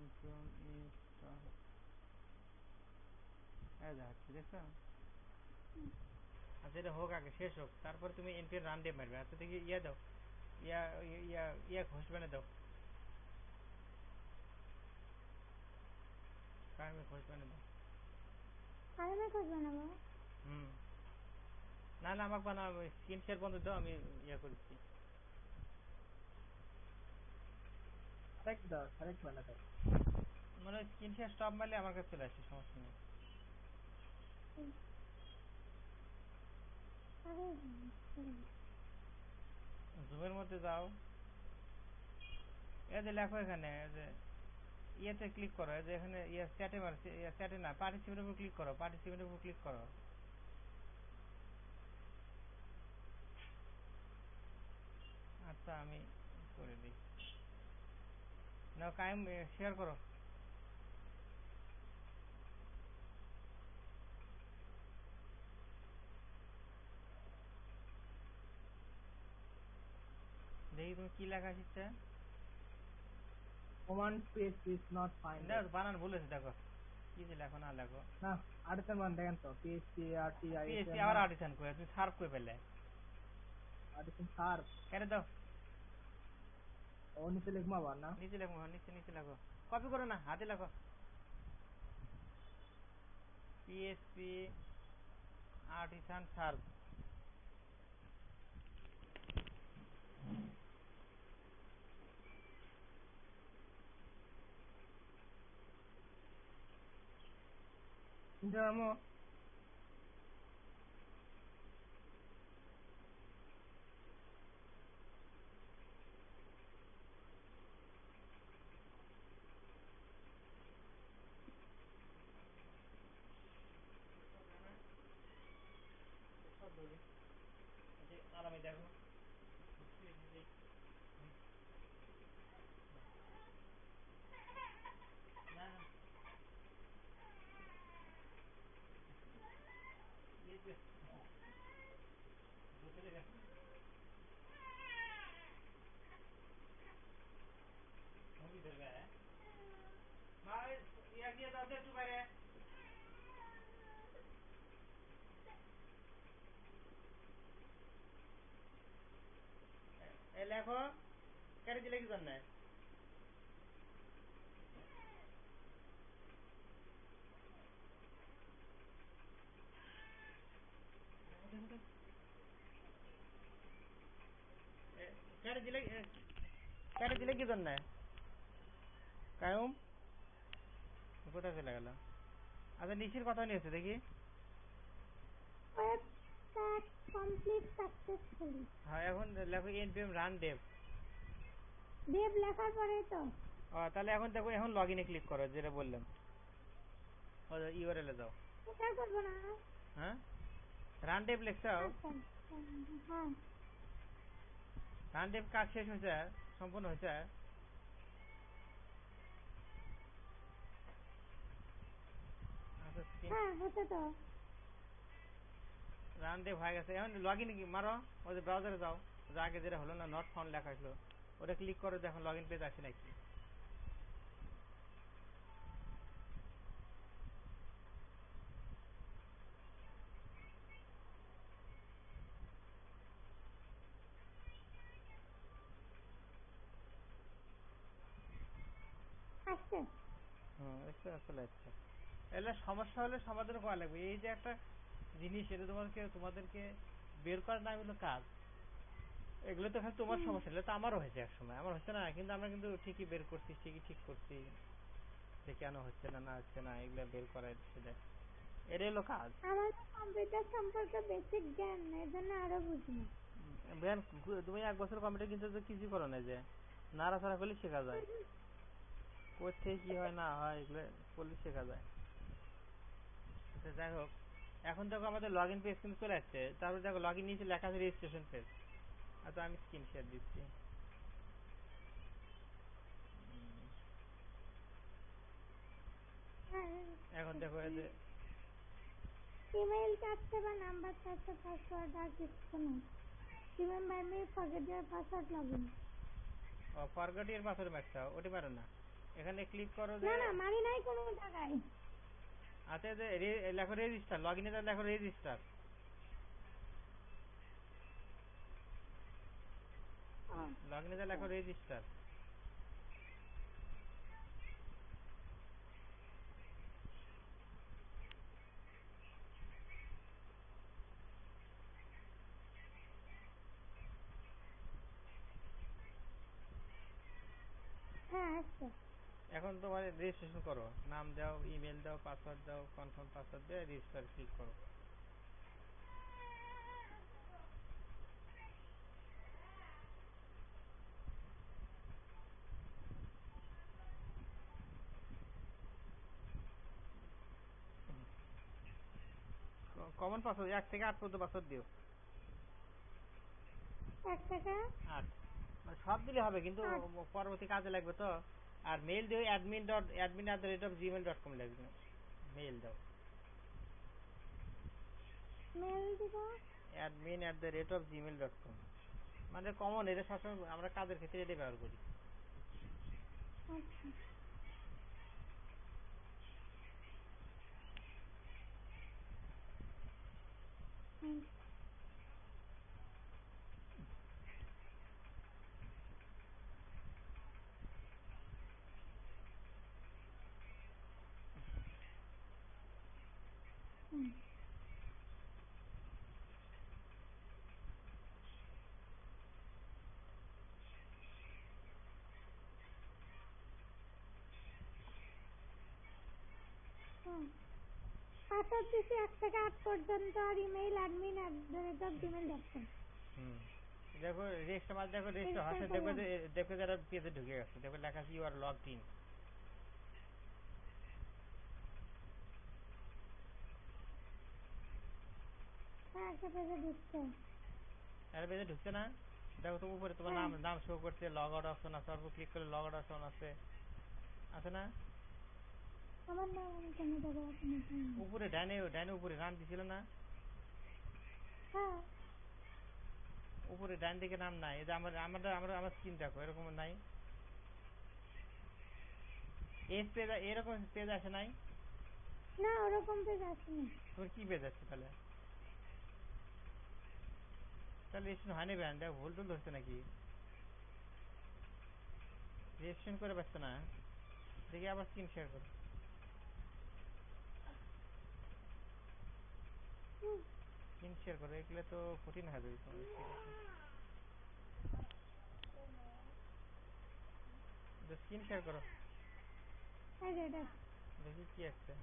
npm install। এই দেখাচ্ছি, দেখছো? আচ্ছা এটা হোক, আগে শেষ হোক, তারপর তুমি npm রান দিয়ে মারবে। আচ্ছা দেখি ইয়া দাও, ইয়া ইয়া ইয়া হোস্ট বানিয়ে দাও, কারণে হোস্ট বানিয়ে দাও। আমি খোঁজ বানাবো। হুম, না না আমাকে বানাও, স্ক্রিন শেয়ার বন্ধ দাও, আমি ইয়া করছি। আরেক বানাতে। মানে স্ক্রিন শেয়ার স্টপ মারলে আমার কাছে চলে আসে, সমস্যা নেই। আরে জুমের মধ্যে যাও, এই যে লেখো এখানে, এই যে ইয়েতে ক্লিক করো, এই যে এখানে ইয়ে চ্যাটে মারছে, ইয়ে চ্যাটে না, পার্টিসিপেন্টের উপর ক্লিক করো, পার্টিসিপেন্টের উপর ক্লিক করো। আচ্ছা আমি করে দিই, নাও কায়েম শেয়ার করো। দেখি তুমি কি লেখা শিখছে। command PHP is not find দেখো yet. বানান বলেছে, দেখো কি যে লেখো না লেখো। না আর্টিসান মান দেখেন তো, PHP পিএসসি RTISN আবার না, আর্টিসান করে, তুমি সার্ভ করে ফেললে। Artisan serve. কেটে দাও, ও নিচে লিখবো আবার না। নিচে লেখো, নিচে নিচে লেখো, কপি করো না, হাতে লেখো। PSP artisan serve. জানো আরামে দেখো। না না মুভি দেখবে। লেখো কেটে দিলে কি জন্য কেটে দিলে কি জন্য কায়ুম কোথায় চলে গেল আচ্ছা নিশির কথা নিয়েছে দেখি website complete successfully হ্যাঁ এখন লেখো npm run dev dev লেখার পরে তো তাহলে এখন দেখো এখন লগইনে ক্লিক করো যেটা বললাম ইউআরএল এ যাও এটা করবো না হ্যাঁ রান dev লিখছাও আচ্ছা হ্যাঁ রান dev কাজ শেষ হয়েছে সম্পূর্ণ হয়েছে আচ্ছা হ্যাঁ হচ্ছে তো রান dev হয়ে গেছে এখন লগইন মারো ওই যে ব্রাউজারে যাও যা আগে যেটা হলো না নট ফাউন্ড লেখা ছিল ওটা ক্লিক করো দেখো লগইন পেজ আসে নাকি আসছে আসলে আচ্ছা এলে সমস্যা হলে সমাধান করা লাগবে এই যে একটা জিনিস এটা তোমাদেরকে বের করার নাম হলো কাজ এগুলো তো খালি তোমার সমস্যা এগুলো তো আমারও হয়েছে এক সময় আমার হচ্ছে না কিন্তু আমরা কিন্তু ঠিকই বের করছি ঠিকই ঠিক করছি যে কেন হচ্ছে না না হচ্ছে না এগুলো বের করা এটাই হলো কাজ আমার কম্পিউটার সম্পর্কে বেসিক জ্ঞান নেই এজন্য আরো বুঝি না বেন তুমি 1 বছর কম্পিউটার কিন্তু কিছু করো না যে নাড়াচাড়া করলে শেখা যায় কোথা কি হয় না হয় এগুলো করলে শেখা যায় আচ্ছা যাই হোক এখন দেখো আমাদের লগইন পেজ কিন্তু চলে আসছে তারপর দেখো লগইন নিচে লেখা আছে রেজিস্ট্রেশন পেজ আচ্ছা আমি স্ক্রিন শেয়ার দিচ্ছি এখন দেখো এই যে ইমেইল চাচ্ছে বা নাম্বার চাচ্ছে পাসওয়ার্ড আর কিছু না remember me forget your password login forgot your password ম্যাকটা ওটি পারো না এখানে ক্লিক করো যে না না মারি নাই কোনো জায়গায় আচ্ছা যে লেখো রেজিস্টার লগইনে যা লেখো রেজিস্টার লগইনে যা লেখো রেজিস্টার হ্যাঁ আসছে এখন তোমার রেজিস্ট্রেশন করো নাম দাও ইমেল দাও পাসওয়ার্ড দাও কনফার্ম পাসওয়ার্ড দিয়ে রেজিস্টার ক্লিক করো কমন পাসওয়ার্ড 1 থেকে 8 পর্যন্ত পাসওয়ার্ড দিও 1 থেকে 8 মানে সব দিলে হবে কিন্তু পরবর্তী কাজে লাগবে তো আর মেইল দিও admin@gmail.com লাগবে মেইল দাও মেল দিব admin@gmail.com মানে কমন এটা সবসময় আমরা কাজের ক্ষেত্রে এটা ব্যবহার করি আচ্ছা পাসওয়ার্ড দিছি 1 থেকে 8 পর্যন্ত আর ইমেইল admin@gmail.com দেখো রেজিস্টার মার দেখো রেজিস্টার হাতে দেখো যারা পেজে ঢুকে গেছে দেখো লেখা আছে ইউ আর লগড ইন হ্যাঁ একটা পেজে ঢুকছে আর পেজে ঢুকছে না দেখো তো উপরে তোমার নাম শো করছে লগ আউট অপশন আছে তারপর ক্লিক করলে লগ আউট অপশন আছে আছে না আমার নাম আমি কেন দেবো আপনি উপরে ডাইনে উপরে রান দিছিল না হ্যাঁ উপরে ডান দিকে নাম নাই এই যে আমার স্ক্রিন দেখো এরকম নাই এস পেজ এরকম পেজ আসে নাই না ওরকম পেজ আসেনি তোর কি পেজ আছে তাহলে তাহলে এসে হানি ব্যান্ড দেখো ভুল টুল হচ্ছে নাকি রেজিস্ট্রেশন করে পাচ্ছ না, দেখি আবার স্ক্রিন শেয়ার করো। স্ক্রিন শেয়ার করো, এগুলো তো 14 হবে স্ক্রিন শেয়ার করো, দেখি কি আসছে।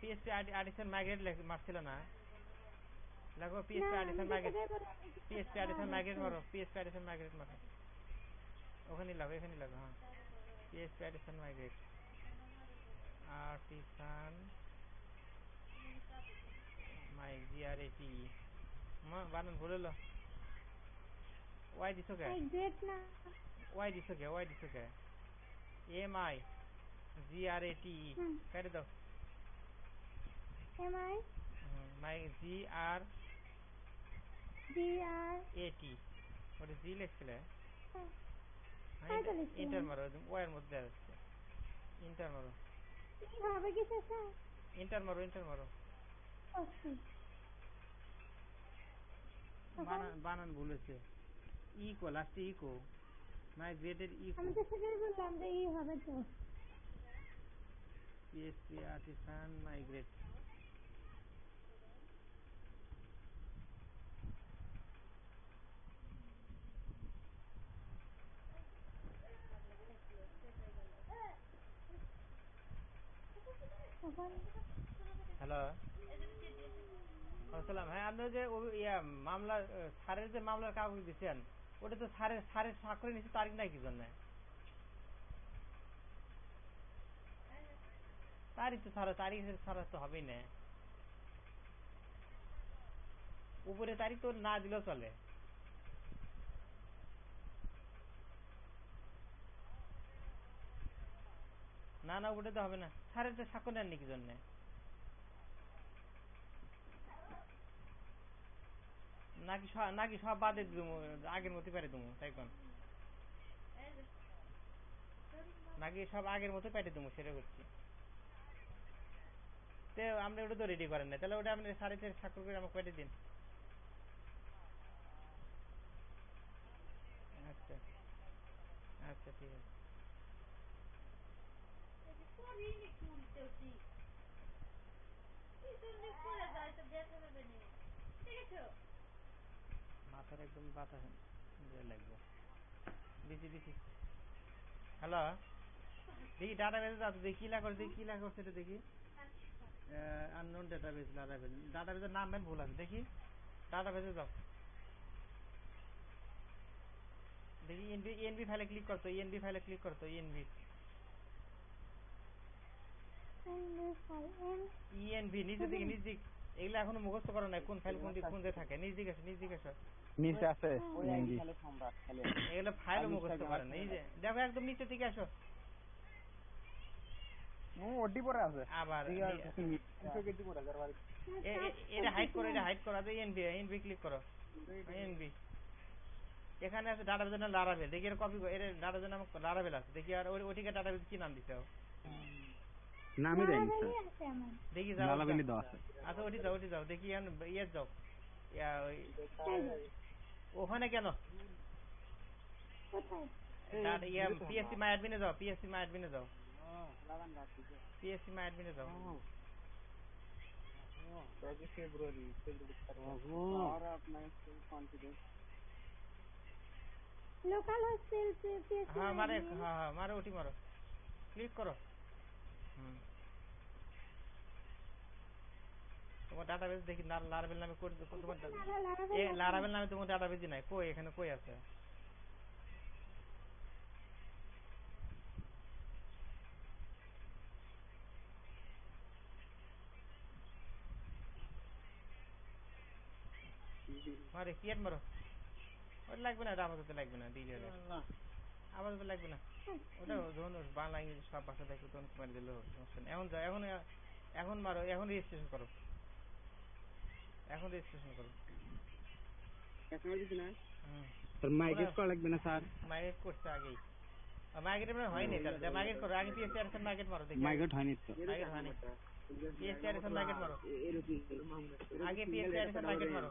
পিএসপি আডিশন মাইগ্রেট মারছিল না, লাগো PSP addition migrate, PSP addition migrate মারো, পিএসপি আডিশন মাইগ্রেট মারো, ওখানে লাগো, এখানে লাগো। হ্যাঁ, PSP addition migrate artisan GRAT বানান ভুললো, ওয়াই দিছো কে, ওয়াই দিছো কে, MI GRAT কেটে দাও, GRAT ওটা জি লিখছিলে, ইন্টার মারো, ওয়ের মধ্যে আসছে, ইন্টার মারো, ইন্টার মারো, ইন্টার মারো। বানান ভুলেছে, ইকো লাস্টে, ইকো মাইগ্রেটেড, ইকো। আমি তো সেটাই বললাম যে ই হবে তো। পিএসপি আর্টিসান মাইগ্রেট, হ্যালো আসসালাম। হ্যাঁ, আপনি যে মামলা স্যারের যে মামলার কাগজ দিচ্ছেন, ওটা তো স্যারের স্বাক্ষরের নিচে তারিখ নাই কি জন্য? তারিখ তো তারিখ ছাড়া তো হবেই না, উপরে তারিখ তো না দিলেও চলে। না না, উপরে তো হবে না, স্যারের তো স্বাক্ষর নেননি কি জন্য? নাকি সব বাদে দেবো, আগের মতো পেটে দেবো, তাই কোন? নাকি সব আগের মতো পেটে দেবো, সেটা করছি। তো আপনি ওটা তো রেডি করেন না, তাহলে ওটা আপনি সাড়ে স্বাক্ষর করে আমাকে পেটে দিন। আচ্ছা আচ্ছা, ঠিক আছে। মাথার একদম বাতা লাগবে, দিছি। হ্যালো, দেখি ডাটাবেজে যাও, দেখি কি লেখা করছে, কি লেখা করছে এটা দেখি। আননোন ডাটাবেজ, ডাটাবেজের নাম ভুল আছে, দেখি ডাটাবেজে যাও, দেখি ENV ফাইলে ক্লিক করতো, ENV ফাইলে ক্লিক করতো, ENV নিচে দিকে, নিচ দিক, এগুলো এখনো মুখস্থ করো না, কোন ফাইল কোন দিক কোন দিকে থাকে, নিচ দিকে আসো, নিচে আছে এগুলো ফাইলও মুখস্থ করে না। এই যে দেখো, একদম নিচের দিকে আসো, ওটি পরে আছে আবার এটা হাইড করো, ENV ক্লিক করো, ENV এখানে আছে ডাটাবেজ না লারাভেল, দেখি এর কপি, এর ডাটাবেজ নাম লারাভেল আছে, দেখি। আর ওটিকে ডাটাবেজ কি নাম দিছো? নামই দেয়নি দেখি যাও, লালাবেলি দাও আছে। আচ্ছা ওটি যাও, দেখি ইয়ে যাও, ওখানে কেন? PSC মাই অ্যাডমিনে যাও, PSC মাই অ্যাডমিনে যাও, PSC মাই অ্যাডমিনে যাও। লোকাল হোস্টেল হ্যাঁ মারে ওটি মারো, ক্লিক করো। তোমার ডাটাবেজ দেখি, লারাভেল নামে তোমার লারাভেল নামে তোমার ডাটাবেজই নাই, কই এখানে কই আছে? মারে ক্রিয়েট মারো, ওটা লাগবে না, আপাতত লাগবে না, দিয়ে যাবে, আপাতত লাগবে না। ওটা যখন বাংলা ইংরেজি সব ভাষা থাকবে তখন মারি দিলে হবে, সমস্যা নেই। এখন যাও, এখন মারো, এখন রেজিস্ট্রেশন করো, এখন রেজিস্ট্রেশন করো। মাইগ্রেট করা লাগবে না স্যার? মাইগ্রেট করছে আগেই, মাইগ্রেট মানে হয়নি, তাহলে মাইগ্রেট করো আগে, PSC আরএসএন মাইগ্রেট মারো, দেখি। মাইগ্রেট হয়নি তো, মাইগ্রেট হয়নি, PSC আরএসএন মাইগ্রেট মারো আগে, PSC আরএসএন মাইগ্রেট মারো।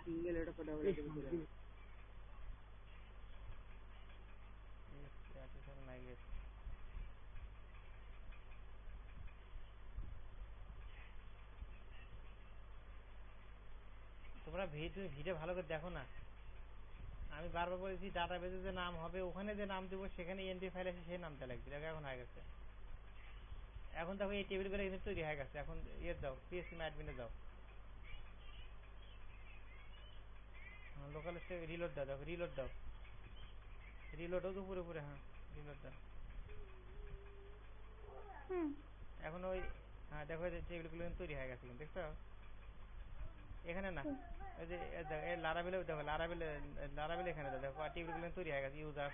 সিঙ্গেল এটা পড়া এই শান্তি। partition migrate তোমরা ভিডিও ভালো করে দেখো না, আমি বারবার বলেছি ডাটাবেজে যে নাম হবে ওখানে যে নাম দেবো সেখানে এনপি ফাইল আছে সেই নামটা লাগবে, দেখো এখন হয়ে গেছে। এখন দেখো এই টেবিলগুলো এখানে তৈরি হয়ে গেছে। এখন ইয়ে দাও, পিএসসি অ্যাডমিনে দাও, লোকাল রিলোড দাও, দেখো রিলোড দাও, রিলোডও তো পুরোপুরি, হ্যাঁ রিলোড দাও। এখন ওই হ্যাঁ দেখো টেবিলগুলো তৈরি হয়ে গেছে কিন্তু দেখছো এখানে না, ওই যে লারাবেলে দেখো, লারাবেল এখানে দাও, দেখো টেবিলগুলো তৈরি হয়ে গেছে ইউজার।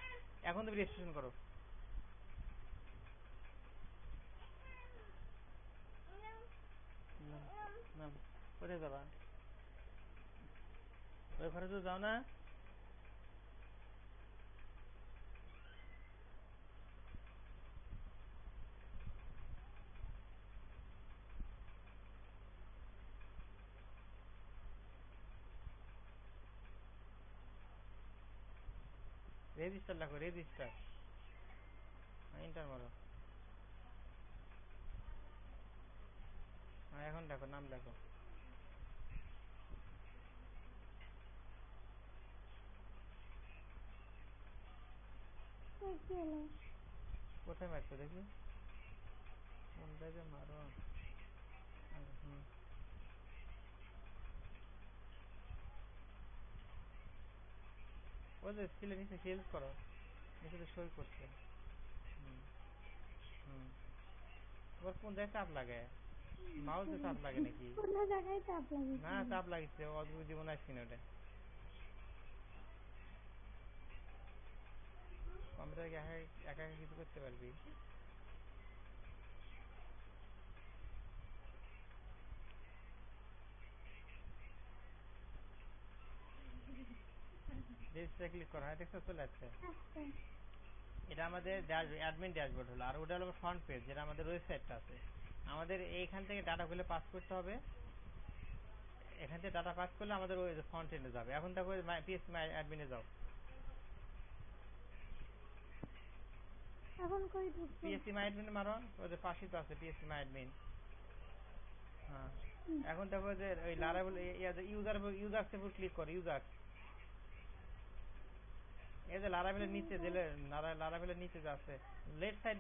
এখন তুমি রেজিস্ট্রেশন করো। না কোথায় যাবা, ওই ঘরে তো যাও না। রেজিস্টার লেখো, রেজিস্টার, এন্টার মারো। এখন দেখো নাম দেখো, কোথায় মারছো দেখি, কোন জায়গায় মারো। ওই যে স্কিলে নিচে সেভ করো, নিচে তো সই করছে। তোমার কোন জায়গায় চাপ লাগে, মাউসে চাপ লাগে নাকি? কোনো জায়গায় চাপ লাগে না চাপ লাগিছে, অদ্ভুত জীবন আসছি না ওটা। কম্পিউটার একা একা কিছু করতে পারবি? রেজিস্টার ক্লিক করা হয়, দেখছো চলে আসছে। এটা আমাদের অ্যাডমিন ড্যাশবোর্ড হলো, আর ওটা হলো ফ্রন্ট পেজ যেটা আমাদের ওয়েবসাইটটা আছে। আমাদের এইখান থেকে ডাটা গুলো পাস করতে হবে, এখান থেকে ডাটা পাস করলে আমাদের ওই ফ্রন্ট এন্ডে যাবে। এখন দেখো পিএসসি অ্যাডমিনে যাও, এখন কই ঢুকবো? পিএসসি মাই অ্যাডমিন মারো, ওদের পাশেই তো আছে পিএসসি মাই অ্যাডমিন। হ্যাঁ এখন দেখো যে ওই লারাবেল ইউজার উপর ক্লিক করো, ইউজার। এই যে লারাবেলের নিচে দিলে, লারাবেলের নিচে যে আছে লেফট সাইড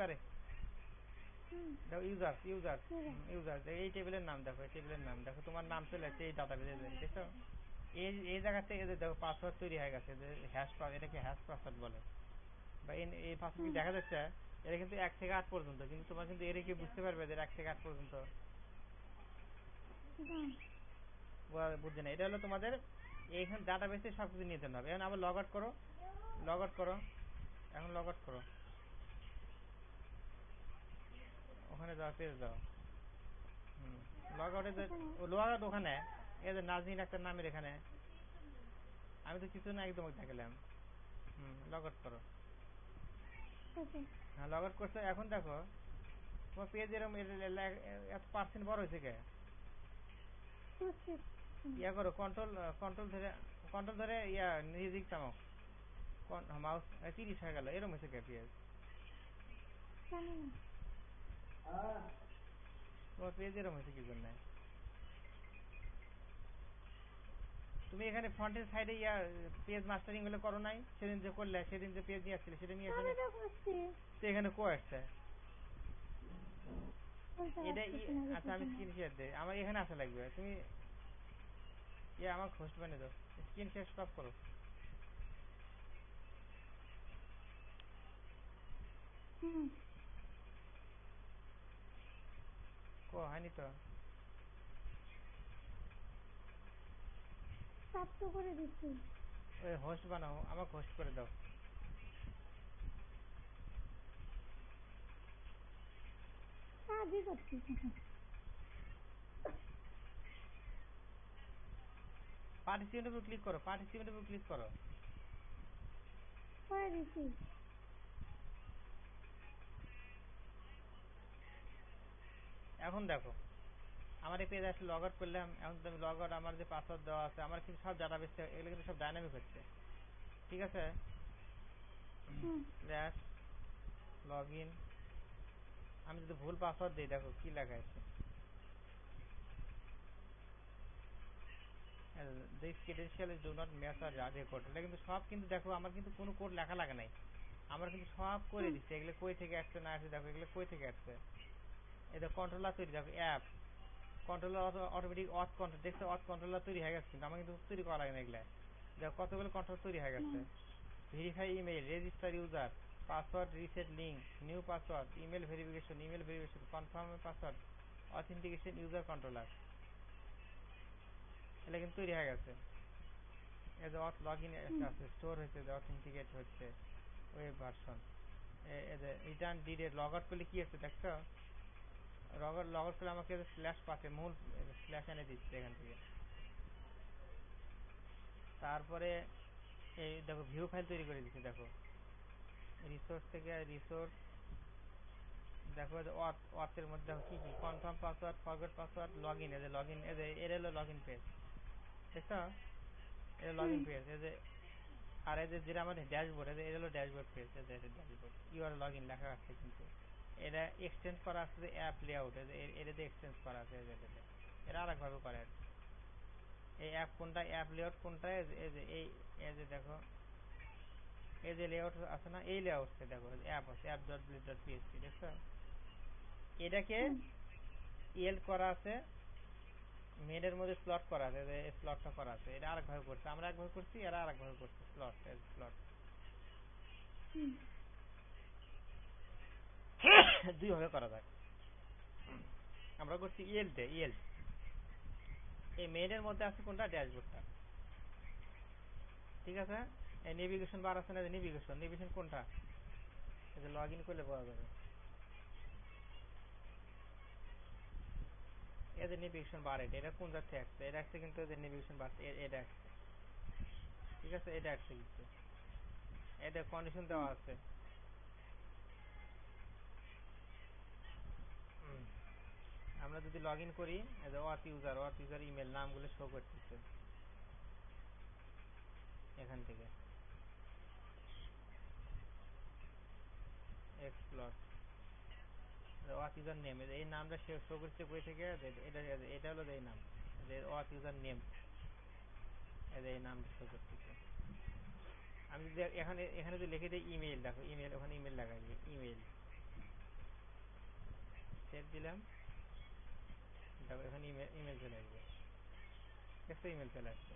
বারে দেখো ইউজার, ইউজার এই টেবিলের নাম দেখো, এই টেবিলের নাম দেখো, তোমার নাম চলে আসছে এই ডাটাবেজে, দেখছো? এই জায়গাতে এদের দেখো পাসওয়ার্ড তৈরি হয়ে গেছে, যে হ্যাশ, এটাকে হ্যাশ পাসওয়ার্ড বলে, বা এই পাসওয়ার্ড দেখা যাচ্ছে, এটা কিন্তু 1 থেকে 8 পর্যন্ত, কিন্তু তোমার কিন্তু এর কি বুঝতে পারবে যে 1 থেকে 8 পর্যন্ত বুঝছে না। এটা হলো তোমাদের এইখানে ডাটাবেসে সবকিছু নিতে হবে। এখন আবার লগ আউট করো, লগ আউট করো, এখন লগ আউট করো, ওখানে যাও, পেজ দাও, লগ আউট ওখানে এই যে নাজনীন একটা নামের এখানে, আমি তো কিছু না একদম দেখালাম। লগ আউট করো, হ্যাঁ লগ আউট করছো। এখন দেখো তোমার পেজ এরকম এত পার্সেন্ট বড় হয়েছে কে, ইয়া করো, কন্ট্রোল ধরে ইয়া মিউজিক চামাও, মাউস 30 হয়ে গেল, এরকম হয়েছে কে পেজ, তোমার পেজ এরকম হয়েছে কি জন্য? তুমি এখানে ফ্রন্টের সাইডে ইয়া পেজ মাস্টারিং গুলো করো নাই সেদিন যে করলে, সেদিন যে পেজ নিয়ে আসছিলে সেটা নিয়ে আসলে তো এখানে কো আসছে এটা। আচ্ছা আমি স্ক্রিন শেয়ার দেই, আমার এখানে আসা লাগবে, তুমি ইয়া আমার হোস্ট বানিয়ে দাও, স্ক্রিন শেয়ার স্টপ করো। কো হয়নি তো, স্টপ তো করে দিচ্ছি। ওই হোস্ট বানাও, আমাকে হোস্ট করে দাও। কাজই করছি পার্টিসিপেন্টের উপর ক্লিক করো, পার্টিসিপেন্টের উপর ক্লিক করো। করে দিচ্ছি। এখন দেখো আমার এই পেজ আসলে লগ আউট করলাম, এখন তো আমি লগ আউট, আমার যে পাসওয়ার্ড দেওয়া আছে আমার কিন্তু সব ডাটাবেস এগুলো কিন্তু সব ডাইনামিক হচ্ছে, ঠিক আছে। স্ল্যাশ লগ ইন, আমি যদি ভুল পাসওয়ার্ড দিই দেখো কি লেখা আছে, this credential do not match our record. এটা কিন্তু সব কিন্তু দেখো আমার কিন্তু কোনো কোড লেখা লাগে নাই, আমার কিন্তু সব করে দিচ্ছে। এগুলো কই থেকে আসছে না আসছে দেখো, এগুলো কই থেকে আসছে। এই দেখো কন্ট্রোলার তৈরি, দেখো অ্যাপ কন্ট্রোলার অটোমেটিক অথ কন্ট্রোল, দেখছো অথ কন্ট্রোলার তৈরি হয়ে গেছে, কিন্তু আমার কিন্তু তৈরি করা লাগে না এগুলা। দেখো কতগুলো কন্ট্রোল তৈরি হয়ে গেছে। Verify email, register user, password reset link, new password, email verification, confirm password, authentication, user controller, এটা কিন্তু তৈরি হয়ে গেছে। এই যে অথ লগ ইন আছে, স্টোর হয়েছে, যে অথেন্টিকেট হচ্ছে, ওয়েব ভার্সন, এই যে রিটার্ন ডিডেট, লগ আউট করলে কি আছে দেখছো, লগ আউট করলে আমাকে স্ল্যাশ পাচ্ছে, মূল স্ল্যাশ এনে দিচ্ছে এখান থেকে। তারপরে এই দেখো ভিউ ফাইল তৈরি করে দিচ্ছে, দেখো রিসোর্স থেকে রিসোর্স, দেখো ওয়ার্ডের মধ্যে দেখো কি কি, confirm password, forget password, log in, এই যে লগ ইন, এই যে এর হলো লগ ইন পেজ, দেখছো এটা লগ ইন পেজ। এই যে আর এই যে যেটা আমাদের ড্যাশবোর্ড, এই যে এটা হলো ড্যাশবোর্ড পেজ, এই যে ড্যাশবোর্ড ইউআর লগ ইন লেখা আছে, কিন্তু এটা এক্সটেন্ড করা আছে যে অ্যাপ লেআউট, এটা দিয়ে এক্সটেন্ড করা আছে, এটা আরেকভাবে করে। এই অ্যাপ কোনটা, অ্যাপ লেআউট কোনটা, এই যে এই যে দেখো এই যে লেআউট আছে না, এই লেআউটে দেখো অ্যাপ আছে, app.build.php, দেখছো এটাকে এল করা আছে, মেনের মধ্যে স্লট করা আছে, যে স্লটটা করা আছে, এটা আরেকভাবে করছে, আমরা একভাবে করছি, এরা আরেকভাবে করছে, স্লট স্লট দুই ভাবে করা যায়। আমরা করছি ইএল তে, ইএল এই মেনের মধ্যে আছে কোনটা, ড্যাশবোর্ডটা, ঠিক আছে। এই নেভিগেশন বার আছে না, নেভিগেশন কোনটা, এই যে লগ ইন করলে পাওয়া যাবে, এই যে নেভিগেশন বার, এটা কোন জাত থেকে আসছে, এটা আসছে কিন্তু যে নেভিগেশন বার এটা আসছে, ঠিক আছে, এটা আসছে কিন্তু এটা কন্ডিশন দেওয়া আছে। আমরা যদি লগ ইন করি, এই যে ওয়াথ ইউজার ইমেল নামগুলো শো করতেছে এখান থেকে, এক্সপ্লট ওয়াথ ইউজার নেম, এই নামটা শো করছে কই থেকে, এটা হলো এই নাম, ওয়াথ ইউজার নেম, এই নামটা শো করতেছে। আমি যদি এখানে যদি লিখে দিই ইমেল, দেখো ইমেল, ওখানে ইমেল লাগাই দিই, ইমেল সেভ দিলাম, দেখো এখানে ইমেল চলে আসবে, দেখো ইমেল চলে আসছে।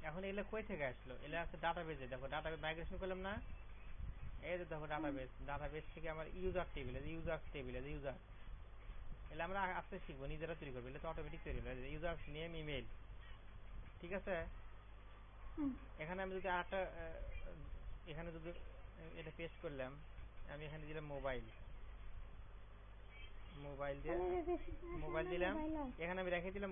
এখন এগুলো কই থেকে আসলো, এগুলো আছে ডাটাবেজে, দেখো ডাটাবেজ মাইগ্রেশন করলাম না, এই যে দেখো ডাটাবেজ থেকে আমার ইউজার টেবিল, ইউজার এগুলো আমরা আস্তে শিখবো, নিজেরা তৈরি করবো, এগুলো তো অটোমেটিক তৈরি হবে, ইউজার নেম ইমেল, ঠিক আছে। এখানে আমি যদি আরেকটা, এখানে যদি এটা পেস্ট করলাম, আমি এখানে দিলাম মোবাইল দিলাম, এখানে আমি রেখে দিলাম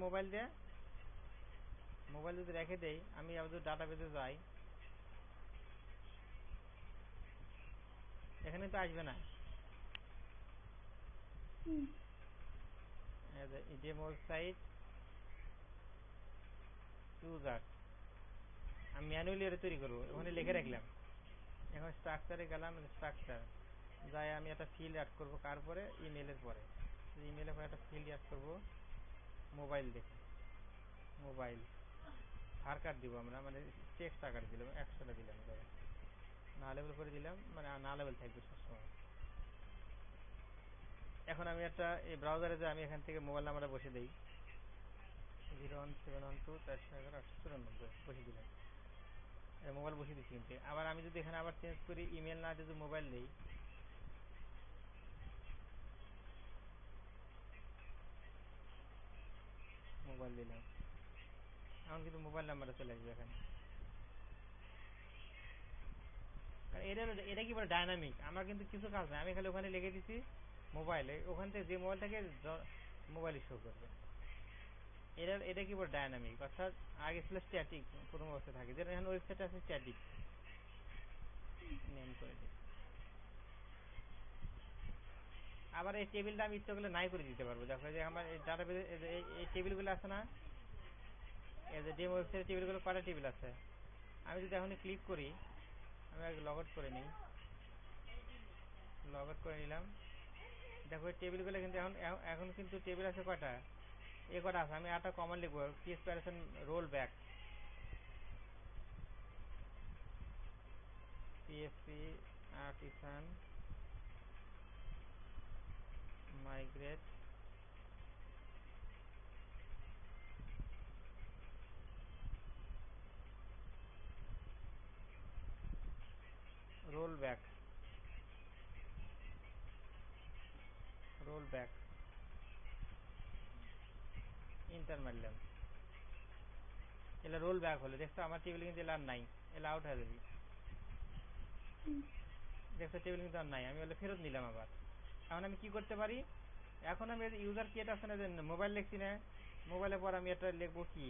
মোবাইল যদি রেখে দেই, আমি আবার যদি ডাটাবেজে যাই, এখানে তো আসবে না, ডেমো সাইট ইউজার, আমি ম্যানুয়ালি এটা তৈরি করবো, ওখানে লিখে রাখলাম। এখন স্ট্রাকচারে গেলাম, স্ট্রাকচার যাই আমি একটা ফিল্ড অ্যাড করবো, কার পরে, ইমেলের পরে, ইমেলের পরে একটা ফিল্ড অ্যাড করবো, মোবাইল দেখে, মোবাইল আকার দিব আমরা, মানে টেক্সট আকার দিলাম, 100টা দিলাম, ধরো না লেভেল করে দিলাম, মানে না লেভেল থাকবে সবসময়। এখন আমি একটা এই ব্রাউজারে যে আমি এখান থেকে মোবাইল নাম্বারটা বসে দিই, 01712411894 বসে দিলাম, মোবাইল বসে দিচ্ছি। কিন্তু আবার আমি যদি এখানে আবার চেঞ্জ করি, ইমেল না যদি মোবাইল নেই, মোবাইল দিলাম, এখন কিন্তু মোবাইল নাম্বারটা চলে আসবে এখানে। এটা কি বলে ডাইনামিক, আমার কিন্তু কিছু কাজ নাই, আমি খালি ওখানে লিখে দিচ্ছি মোবাইলে, ওখান থেকে যে মোবাইলটাকে মোবাইলে শো করবে। এটা কি বলে ডাইনামিক, অর্থাৎ আগে ছিল স্ট্যাটিক, প্রথম অবস্থায় থাকে, যেটা এখানে ওয়েবসাইটে আছে স্ট্যাটিক, নেম করে দিই। আবার এই টেবিলটা আমি ইচ্ছা করলে নাই করে দিতে পারবো। দেখো এই যে আমার এই ডাটাবেসে এই টেবিলগুলো আছে না, এই যে ডেমো ওয়েবসাইটের টেবিলগুলো কয়টা টেবিল আছে, আমি যদি এখন ক্লিক করি, আমি আগে লগ আউট করে নিই, লগ আউট করে নিলাম। দেখো এই টেবিলগুলো কিন্তু এখন এখন কিন্তু টেবিল আছে কয়টা, এই কটা আছে। আমি একটা কমান্ড লিখবো, PSP addition roll back, PSP artisan migrate roll back, roll back, inter মারলাম। এলা রোল ব্যাক হলো, দেখছো আমার টেবিল কিন্তু এলা আর নাই, এলা আউট হয়ে যাবে। দেখছো টেবিল কিন্তু আর নাই, আমি বলে ফেরত নিলাম আবার। এখন আমি কি করতে পারি, এখন আমি ইউজার কি এটা আছে না, যে মোবাইল লিখছি না, মোবাইলের পর আমি এটা লিখবো কি,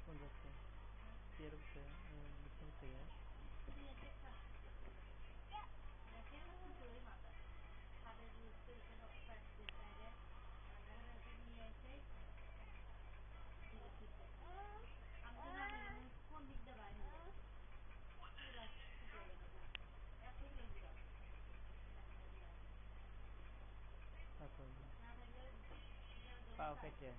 কোন যাচ্ছে কি এরকম বিস্তারিত থেকে পাও কেটে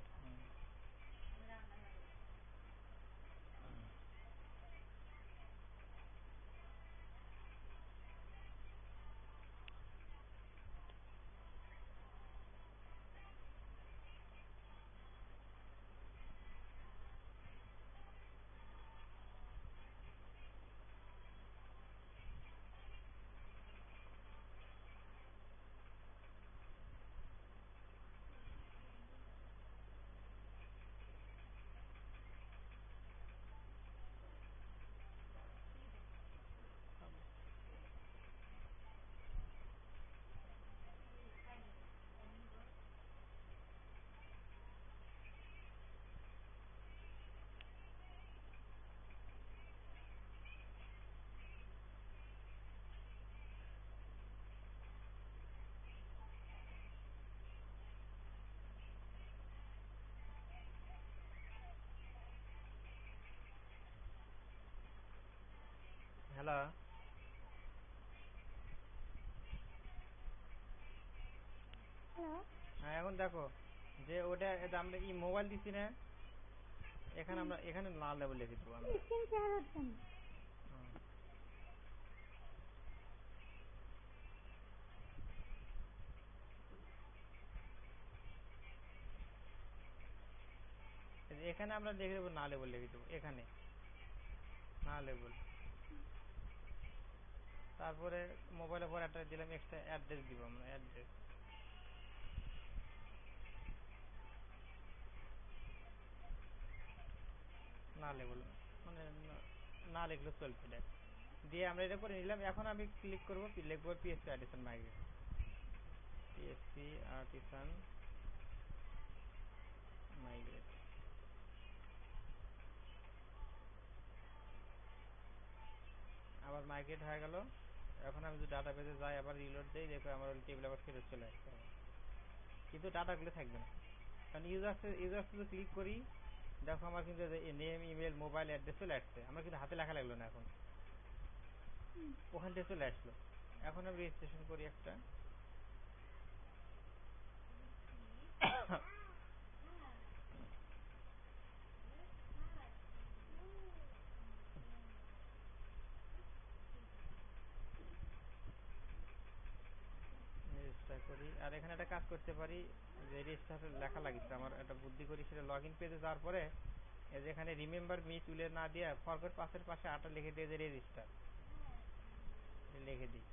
হ্যালো। হ্যালো। হ্যাঁ এখন দেখো যে ওটা আমরা ই মোবাইল দিচ্ছি না, এখানে আমরা এখানে লাল লেবল লিখে দেবো আমরা। স্ক্রিন শেয়ার হচ্ছে না। এখানে আমরা লিখে দেবো না লেবল লিখে দেবো, এখানে না লেবল। তারপরে মোবাইলের পর একটা দিলাম এক্সট্রা অ্যাড্রেস দিব আমরা, অ্যাড্রেস না লেবল, মানে না লিখলে চলবে দেখ দিয়ে আমরা এটা করে নিলাম। এখন আমি ক্লিক করবো, লিখবো PSP artisan migrate, PSP artisan migrate. আবার মাইগ্রেট হয়ে গেল। এখন আমি যদি ডাটা পেজে যাই, আবার রিলোড দেই, দেখো আমার ওই টেবিল আবার ফেরত চলে আসছে, কিন্তু ডাটাগুলো থাকবে না। কারণ ইউজার্স ক্লিক করি, দেখো আমার কিন্তু নেম, ইমেল, মোবাইল অ্যাড্রেস চলে আসছে, আমার কিন্তু হাতে লেখা লাগলো না, এখন ওখান থেকে চলে আসলো। এখন আমি রেজিস্ট্রেশন করি একটা, আর এখানে একটা কাজ করতে পারি, যে রেজিস্টার লেখা লাগিছে আমার একটা বুদ্ধি করি, সেটা লগইন পেজে যাওয়ার পরে এই যে এখানে রিমেম্বার মি তুলে না দিয়ে ফরগট পাসের পাশে আটা লিখে দিয়ে যে রেজিস্টার লিখে দিই।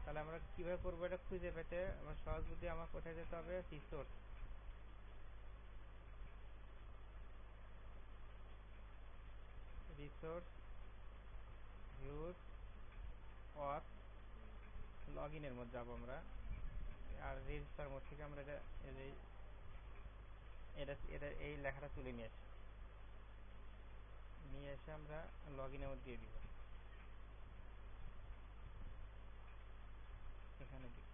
তাহলে আমরা কিভাবে করবো এটা খুঁজে পেতে আমার সহজ বুদ্ধি, আমার কোথায় যেতে হবে, রিসোর্স, রিসোর্স ভিউজ অথ লগ ইনের মধ্যে যাবো আমরা, আর রেজিস্টার মোড থেকে আমরা এটা এটা এটা এই লেখাটা তুলে নিয়ে আসি, নিয়ে এসে আমরা লগ ইনের মধ্যে দিয়ে দিব। এখানে দিব,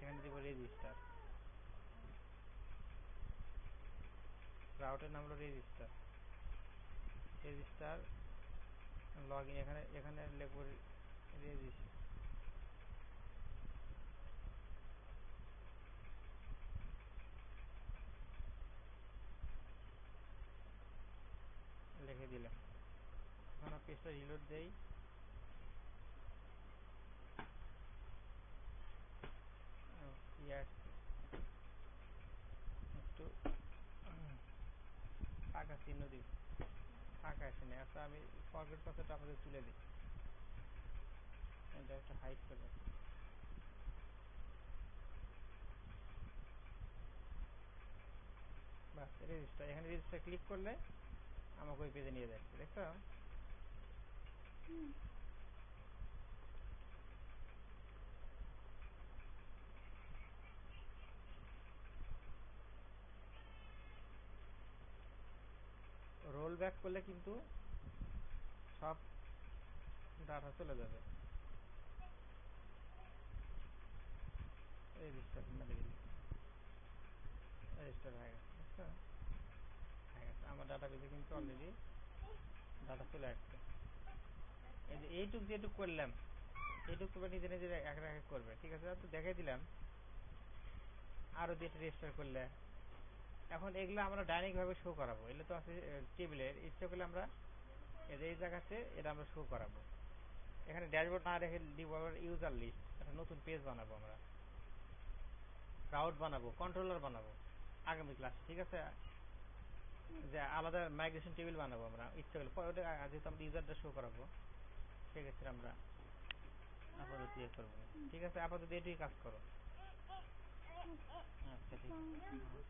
এখানে দিব রেজিস্টার, রাউটের নাম হলো রেজিস্টার, রেজিস্টার লগ ইন, এখানে এখানে লিখবো রেজিস্টার, লিখে দিলাম। এখন পেজটা রিলোড দেই, একটু ফাঁকা চিহ্ন দিব, ফাঁকা আসে না। আচ্ছা আমি ফরগেট পাসওয়ার্ডটা আপনাদের তুলে দিই, এটা একটা হাইড করে রাখি। বাস রেজিস্টার, এখানে রেজিস্টার ক্লিক করলে আমাকে ওই পেজে নিয়ে যাচ্ছে, দেখছো? রোল ব্যাক করলে কিন্তু সব ডাটা চলে যাবে। রেজিস্টার মেরে দিল, রেজিস্টার হয়ে গেছে, দেখছো? হয়ে গেছে, আমার ডাটা বেজে কিন্তু অলরেডি ডাটা চলে আসছে। এই যে এইটুক যেটুক করলাম, এইটুক তোমরা নিজে নিজে এক এক করবে, ঠিক আছে? তো দেখাই দিলাম। আরো যেটা রেজিস্টার করলে, এখন এগুলো আমরা ডাইরেক্ট ভাবে শো করাবো, এগুলো তো আছে টেবিলের, ইচ্ছে করলে আমরা এই জায়গাতে এটা আমরা শো করাবো। এখানে ড্যাশবোর্ড না রেখে দিব আবার ইউজার লিস্ট, একটা নতুন পেজ বানাবো আমরা, রাউট বানাবো, কন্ট্রোলার বানাবো আগামী ক্লাসে, ঠিক আছে? যে আলাদা মাইগ্রেশন টেবিল বানাবো আমরা, ইচ্ছে করলে পরে যেহেতু আমরা ইউজারটা শো করাবো, সেক্ষেত্রে আমরা আপাতত ইয়ে করবো, ঠিক আছে? আপাতত এটুকুই কাজ করো। আচ্ছা ঠিক আছে।